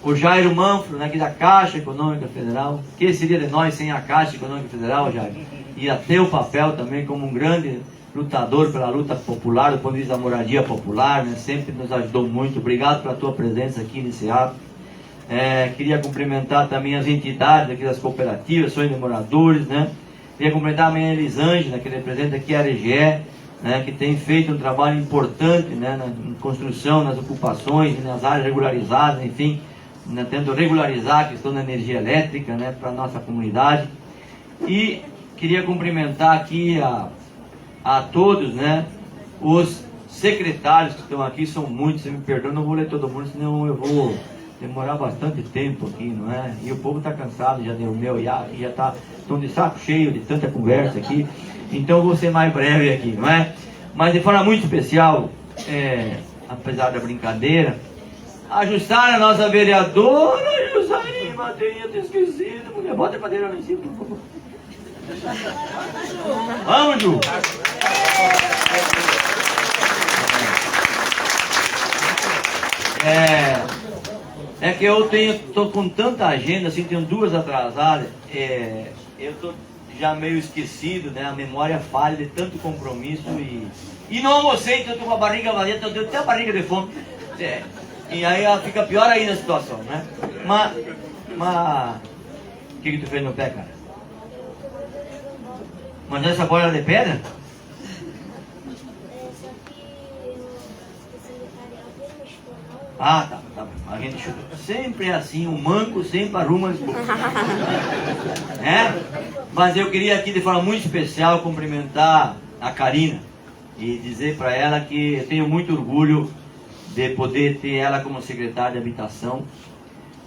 O Jairo Manfro, né, aqui da Caixa Econômica Federal. O que seria de nós sem a Caixa Econômica Federal, Jairo? Ia ter o papel também como um grande lutador pela luta popular, do ponto de vista da moradia popular, né? Sempre nos ajudou muito. Obrigado pela tua presença aqui nesse ato. Queria cumprimentar também as entidades aqui das cooperativas, Sonho de Moradores, né? Queria cumprimentar a minha Elisângela, que representa aqui a AREGE, né, que tem feito um trabalho importante, né, na construção, nas ocupações, nas áreas regularizadas, enfim, né, tentando regularizar a questão da energia elétrica, né, para a nossa comunidade. E queria cumprimentar aqui a todos, né, os secretários que estão aqui, são muitos, você me perdoa, não vou ler todo mundo, senão eu vou demorar bastante tempo aqui, não é? E o povo está cansado, já deu estão de saco cheio de tanta conversa aqui, então eu vou ser mais breve aqui, não é? Mas de forma muito especial, apesar da brincadeira, ajustar a nossa vereadora, Jusaine Madeirinha, tô esquecido, mulher, bota a cadeira lá em cima, por favor. Vamos, Ju! É que eu tô com tanta agenda, assim, tenho duas atrasadas, eu tô já meio esquecido, né? A memória falha de tanto compromisso e não almocei, então eu tô com a barriga vazia, então eu tenho até a barriga de fome. E aí fica pior ainda a situação, né? Mas o que tu fez no pé, cara? Mandou essa bola de pedra? Ah, tá. A gente chuta. Sempre é assim, o manco sempre arruma as bocas. Mas eu queria aqui de forma muito especial cumprimentar a Karina e dizer para ela que eu tenho muito orgulho de poder ter ela como secretária de habitação,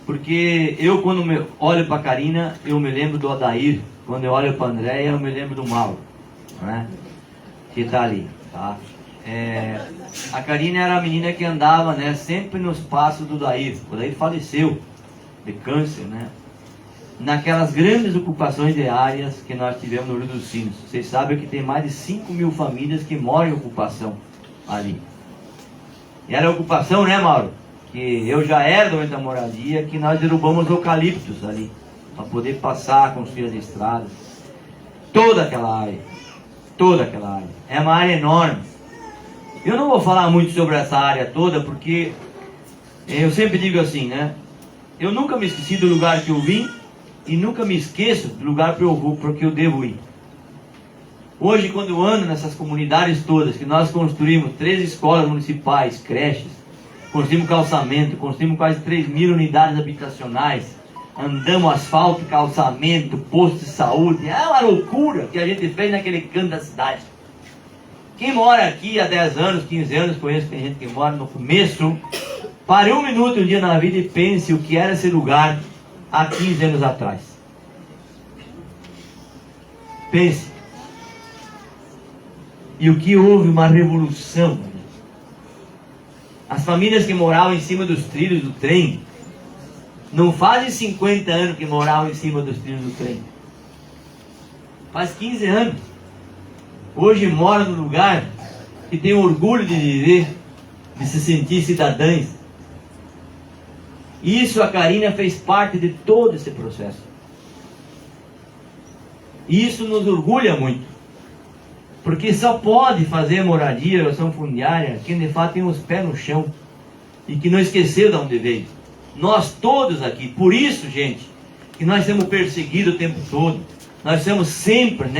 porque eu quando olho para a Karina, eu me lembro do Adair, quando eu olho para a Andréia, eu me lembro do Mauro, né? Que está ali, tá? A Karina era a menina que andava, né, sempre nos passos do Dair. O Dair faleceu de câncer, né? Naquelas grandes ocupações de áreas que nós tivemos no Rio dos Sinos. Vocês sabem que tem mais de 5 mil famílias que moram em ocupação ali. E era a ocupação, né, Mauro? Que eu já era doente da moradia, que nós derrubamos eucaliptos ali, para poder passar, construir as estradas. Toda aquela área. É uma área enorme. Eu não vou falar muito sobre essa área toda, porque eu sempre digo assim, né? Eu nunca me esqueci do lugar que eu vim e nunca me esqueço do lugar que eu vou, porque eu devo ir. Hoje, quando eu ando nessas comunidades todas, que nós construímos 3 escolas municipais, creches, construímos calçamento, construímos quase 3.000 unidades habitacionais, andamos asfalto, calçamento, posto de saúde, é uma loucura que a gente fez naquele canto da cidade. Quem mora aqui há 10 anos, 15 anos, conheço tem gente que mora no começo, pare um minuto um dia na vida e pense o que era esse lugar há 15 anos atrás. Pense. E o que houve uma revolução. As famílias que moravam em cima dos trilhos do trem, não fazem 50 anos que moravam em cima dos trilhos do trem. Faz 15 anos. Hoje moram no lugar que tem orgulho de viver, de se sentir cidadãs. Isso a Carina fez parte de todo esse processo. Isso nos orgulha muito. Porque só pode fazer moradia, ação fundiária, quem de fato tem os pés no chão e que não esqueceu de onde veio. Nós todos aqui, por isso, gente, que nós somos perseguidos o tempo todo. Nós somos sempre,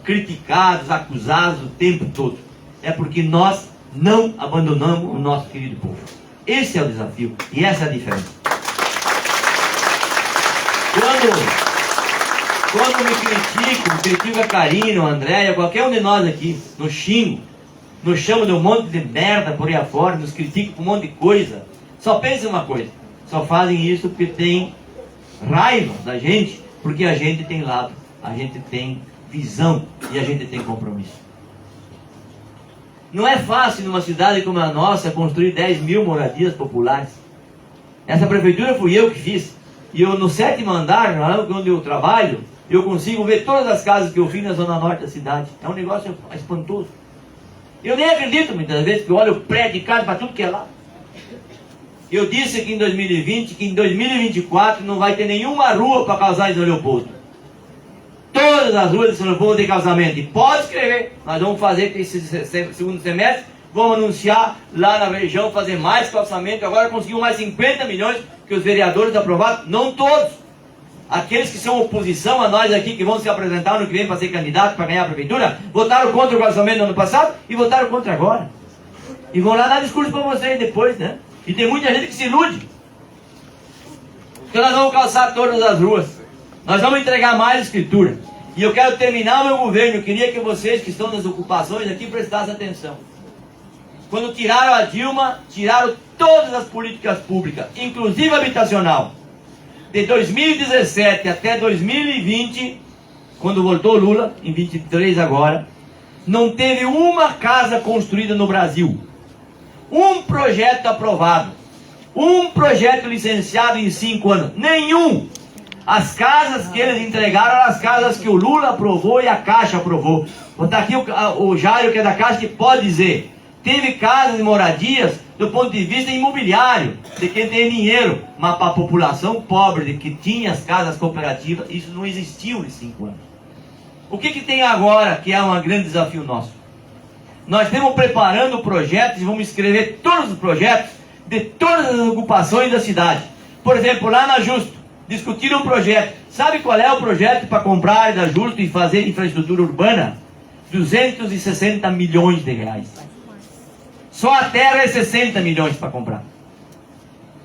criticados, acusados o tempo todo. É porque nós não abandonamos o nosso querido povo. Esse é o desafio e essa é a diferença. Quando me critico a Carina, o Andréia, qualquer um de nós aqui, nos xingo, nos chama de um monte de merda por aí afora, nos critica por um monte de coisa, só pensa uma coisa, só fazem isso porque tem raiva da gente, porque a gente tem lado, a gente tem visão e a gente tem compromisso. Não é fácil numa cidade como a nossa construir 10.000 moradias populares. Essa prefeitura fui eu que fiz. E eu no 7º andar, onde eu trabalho, eu consigo ver todas as casas que eu fiz na zona norte da cidade. É um negócio espantoso. Eu nem acredito muitas vezes que eu olho o prédio de casa para tudo que é lá. Eu disse que em 2020, que em 2024 não vai ter nenhuma rua para casar em São Leopoldo. Todas as ruas de São Leopoldo têm calçamento. E pode escrever, nós vamos fazer esse segundo semestre, vamos anunciar lá na região, fazer mais calçamento. Agora conseguiu mais 50 milhões que os vereadores aprovaram, não todos. Aqueles que são oposição a nós aqui, que vão se apresentar no que vem para ser candidato, para ganhar a prefeitura, votaram contra o calçamento no ano passado e votaram contra agora. E vão lá dar discurso para vocês depois, E tem muita gente que se ilude. Porque nós vamos calçar todas as ruas. Nós vamos entregar mais escritura. E eu quero terminar o meu governo. Eu queria que vocês que estão nas ocupações aqui prestassem atenção. Quando tiraram a Dilma, tiraram todas as políticas públicas, inclusive habitacional. De 2017 até 2020, quando voltou Lula, em 23 agora, não teve uma casa construída no Brasil. Um projeto aprovado. Um projeto licenciado em 5 anos. Nenhum. As casas que eles entregaram eram as casas que o Lula aprovou e a Caixa aprovou. Vou botar aqui o Jairo, que é da Caixa, que pode dizer. Teve casas e moradias do ponto de vista imobiliário, de quem tem dinheiro. Mas para a população pobre, de que tinha as casas cooperativas, isso não existiu em 5 anos. O que tem agora, que é um grande desafio nosso? Nós estamos preparando projetos e vamos escrever todos os projetos de todas as ocupações da cidade. Por exemplo, lá na Justo, discutiram um projeto. Sabe qual é o projeto para comprar da Justo e fazer infraestrutura urbana? 260 milhões de reais. Só a terra é 60 milhões para comprar.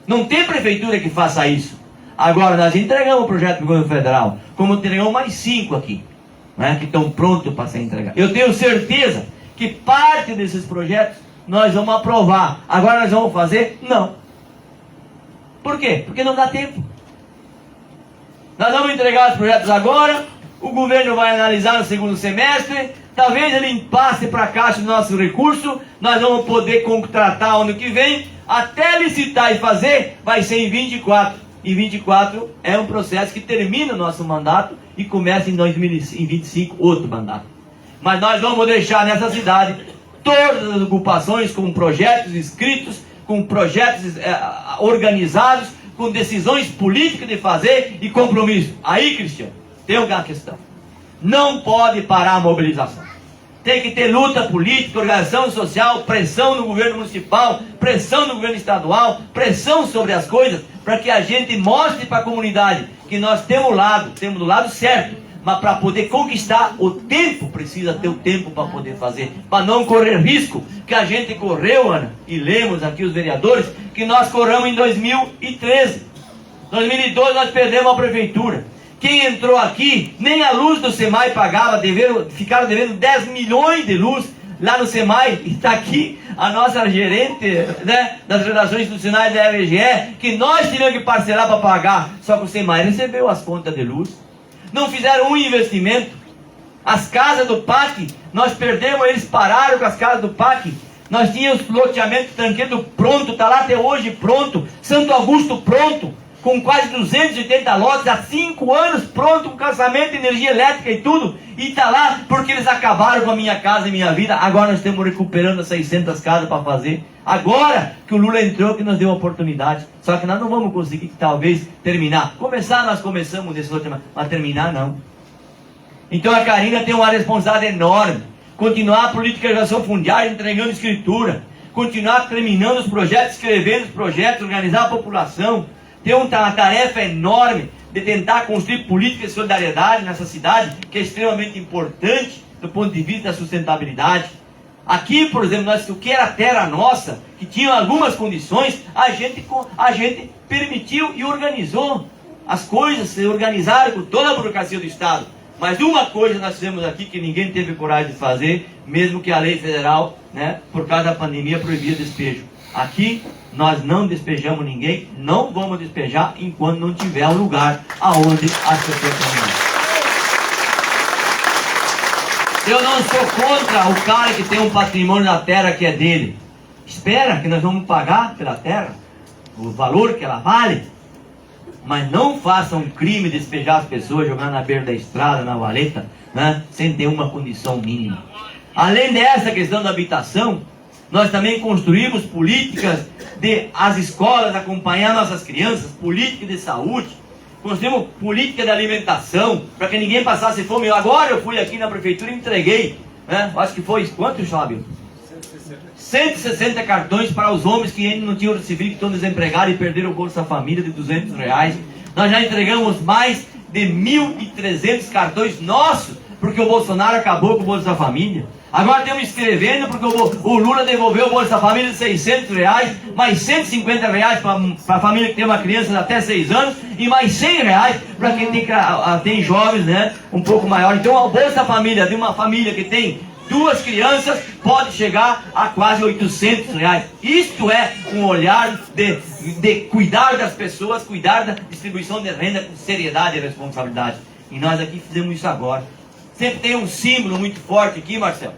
Não tem prefeitura que faça isso. Agora nós entregamos o projeto do governo federal, como entregamos mais 5 aqui, que estão prontos para ser entregados. Eu tenho certeza que parte desses projetos nós vamos aprovar. Agora nós vamos fazer? Não. Por quê? Porque não dá tempo. Nós vamos entregar os projetos agora, o governo vai analisar no segundo semestre, talvez ele passe para a Caixa do nosso recurso, nós vamos poder contratar ano que vem, até licitar e fazer, vai ser em 24. E 24 é um processo que termina o nosso mandato e começa em 2025 outro mandato. Mas nós vamos deixar nessa cidade todas as ocupações com projetos escritos, com projetos organizados, com decisões políticas de fazer e compromisso. Aí, Cristiano, tem uma questão. Não pode parar a mobilização. Tem que ter luta política, organização social, pressão no governo municipal, pressão no governo estadual, pressão sobre as coisas, para que a gente mostre para a comunidade que nós temos do lado certo. Mas para poder conquistar o tempo, precisa ter o tempo para poder fazer, para não correr risco que a gente correu, Ana, e lemos aqui os vereadores, que nós corramos em 2013. 2012 nós perdemos a prefeitura. Quem entrou aqui, nem a luz do SEMAI pagava, ficaram devendo 10 milhões de luz lá no SEMAI. E está aqui a nossa gerente, né, das relações institucionais da RGE, que nós tivemos que parcelar para pagar, só que o SEMAI recebeu as contas de luz. Não fizeram um investimento. As casas do PAC, nós perdemos, eles pararam com as casas do PAC. Nós tínhamos loteamento Tranquedo pronto, está lá até hoje pronto. Santo Augusto pronto, com quase 280 lotes, há 5 anos pronto, com calçamento, energia elétrica e tudo. E está lá porque eles acabaram com a minha casa e minha vida. Agora nós estamos recuperando as 600 casas para fazer. Agora que o Lula entrou, que nos deu a oportunidade. Só que nós não vamos conseguir, talvez, terminar. Começar, nós começamos nesse outro, mas terminar, não. Então a Karina tem uma responsabilidade enorme. Continuar a política de relação fundiária, entregando escritura. Continuar terminando os projetos, escrevendo os projetos, organizar a população. Tem uma tarefa enorme de tentar construir políticas de solidariedade nessa cidade, que é extremamente importante do ponto de vista da sustentabilidade. Aqui, por exemplo, o que era terra nossa, que tinha algumas condições, a gente permitiu e organizou. As coisas se organizaram com toda a burocracia do Estado. Mas uma coisa nós fizemos aqui que ninguém teve coragem de fazer, mesmo que a lei federal, né, por causa da pandemia, proibia despejo. Aqui nós não despejamos ninguém, não vamos despejar enquanto não tiver um lugar aonde as pessoas estão. Eu não sou contra o cara que tem um patrimônio da terra que é dele. Espera que nós vamos pagar pela terra o valor que ela vale. Mas não faça um crime de despejar as pessoas, jogar na beira da estrada, na valeta, né, sem ter uma condição mínima. Além dessa questão da habitação, nós também construímos políticas de as escolas acompanhar nossas crianças, política de saúde, construímos política de alimentação, para que ninguém passasse fome. Agora eu fui aqui na prefeitura e entreguei, né, acho que foi, quanto, Fábio? 160 cartões para os homens que ainda não tinham recebido, que estão desempregados e perderam o Bolsa Família de R$200. Nós já entregamos mais de 1.300 cartões nossos, porque o Bolsonaro acabou com o Bolsa Família. Agora estamos escrevendo porque o Lula devolveu o Bolsa Família de R$600, mais R$150 para a família que tem uma criança de até 6 anos e mais R$100 para quem tem jovens, né, um pouco maiores. Então a Bolsa Família de uma família que tem 2 crianças pode chegar a quase R$800. Isto é um olhar de cuidar das pessoas, cuidar da distribuição de renda com seriedade e responsabilidade. E nós aqui fizemos isso agora. Sempre tem um símbolo muito forte aqui, Marcelo.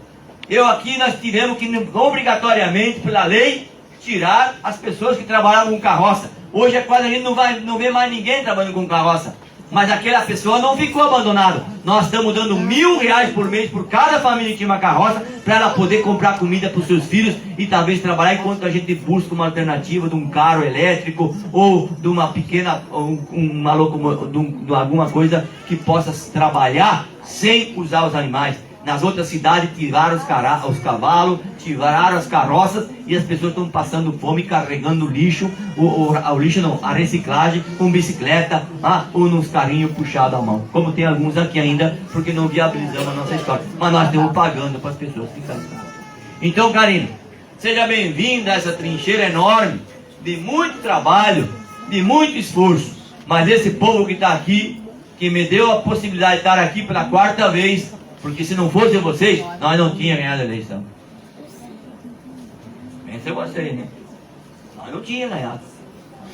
Nós tivemos que, obrigatoriamente, pela lei, tirar as pessoas que trabalhavam com carroça. Hoje é quase a gente não vê mais ninguém trabalhando com carroça. Mas aquela pessoa não ficou abandonada. Nós estamos dando R$1.000 por mês por cada família que tinha uma carroça, para ela poder comprar comida para os seus filhos e talvez trabalhar enquanto a gente busca uma alternativa de um carro elétrico ou de uma pequena, de alguma coisa que possa trabalhar sem usar os animais. Nas outras cidades tiraram os cavalos, tiraram as carroças e as pessoas estão passando fome, carregando lixo, a reciclagem com bicicleta, ou nos carrinhos puxados à mão. Como tem alguns aqui ainda, porque não viabilizamos a nossa história. Mas nós estamos pagando para as pessoas ficarem em casa. Então, Karina, seja bem-vinda a essa trincheira enorme, de muito trabalho, de muito esforço. Mas esse povo que está aqui, que me deu a possibilidade de estar aqui pela 4ª vez, porque se não fosse vocês, nós não tínhamos ganhado a eleição. Pensa vocês, né? Nós não tínhamos ganhado.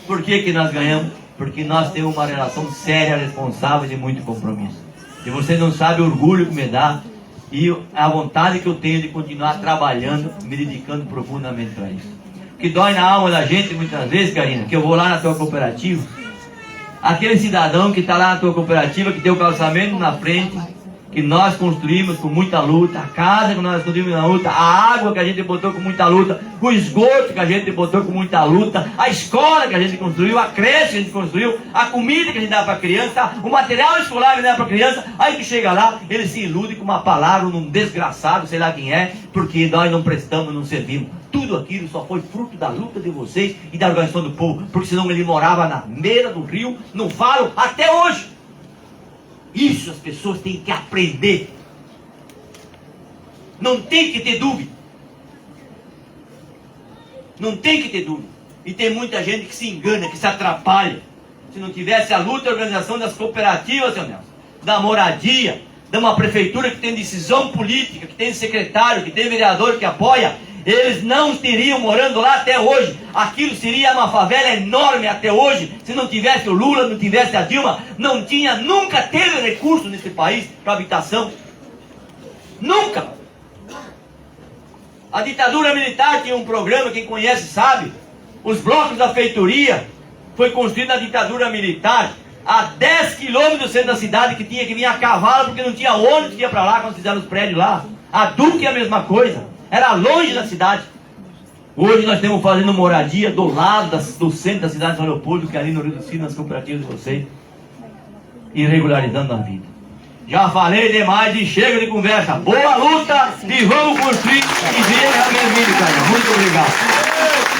Por que nós ganhamos? Porque nós temos uma relação séria, responsável e de muito compromisso. E vocês não sabem o orgulho que me dá e a vontade que eu tenho de continuar trabalhando, me dedicando profundamente para isso. O que dói na alma da gente muitas vezes, Karina, que eu vou lá na tua cooperativa, aquele cidadão que está lá na tua cooperativa, que tem o calçamento na frente, que nós construímos com muita luta, a casa que nós construímos na luta, a água que a gente botou com muita luta, o esgoto que a gente botou com muita luta, a escola que a gente construiu, a creche que a gente construiu, a comida que a gente dá para a criança, o material escolar que a gente dá para a criança. Aí que chega lá, ele se ilude com uma palavra, num desgraçado, sei lá quem é, porque nós não prestamos, não servimos. Tudo aquilo só foi fruto da luta de vocês e da organização do povo, porque senão ele morava na beira do rio, no valo, até hoje. Isso as pessoas têm que aprender. Não tem que ter dúvida. Não tem que ter dúvida. E tem muita gente que se engana, que se atrapalha. Se não tivesse a luta e a organização das cooperativas, seu Nelson, da moradia, de uma prefeitura que tem decisão política, que tem secretário, que tem vereador que apoia, eles não estariam morando lá até hoje. Aquilo seria uma favela enorme até hoje. Se não tivesse o Lula, não tivesse a Dilma, não tinha, nunca teve recurso nesse país para habitação. Nunca. A ditadura militar tinha um programa, quem conhece sabe. Os blocos da feitoria foi construído na ditadura militar a 10 quilômetros do centro da cidade, que tinha que vir a cavalo porque não tinha ônibus que ia para lá quando fizeram os prédios lá. A Duque é a mesma coisa, era longe da cidade. Hoje nós estamos fazendo moradia do lado do centro da cidade de São Leopoldo, que é ali no Rio do Sul, nas cooperativas de vocês, e regularizando a vida. Já falei demais e chega de conversa. Boa luta e vamos construir e ver a minha vida, cara. Muito obrigado.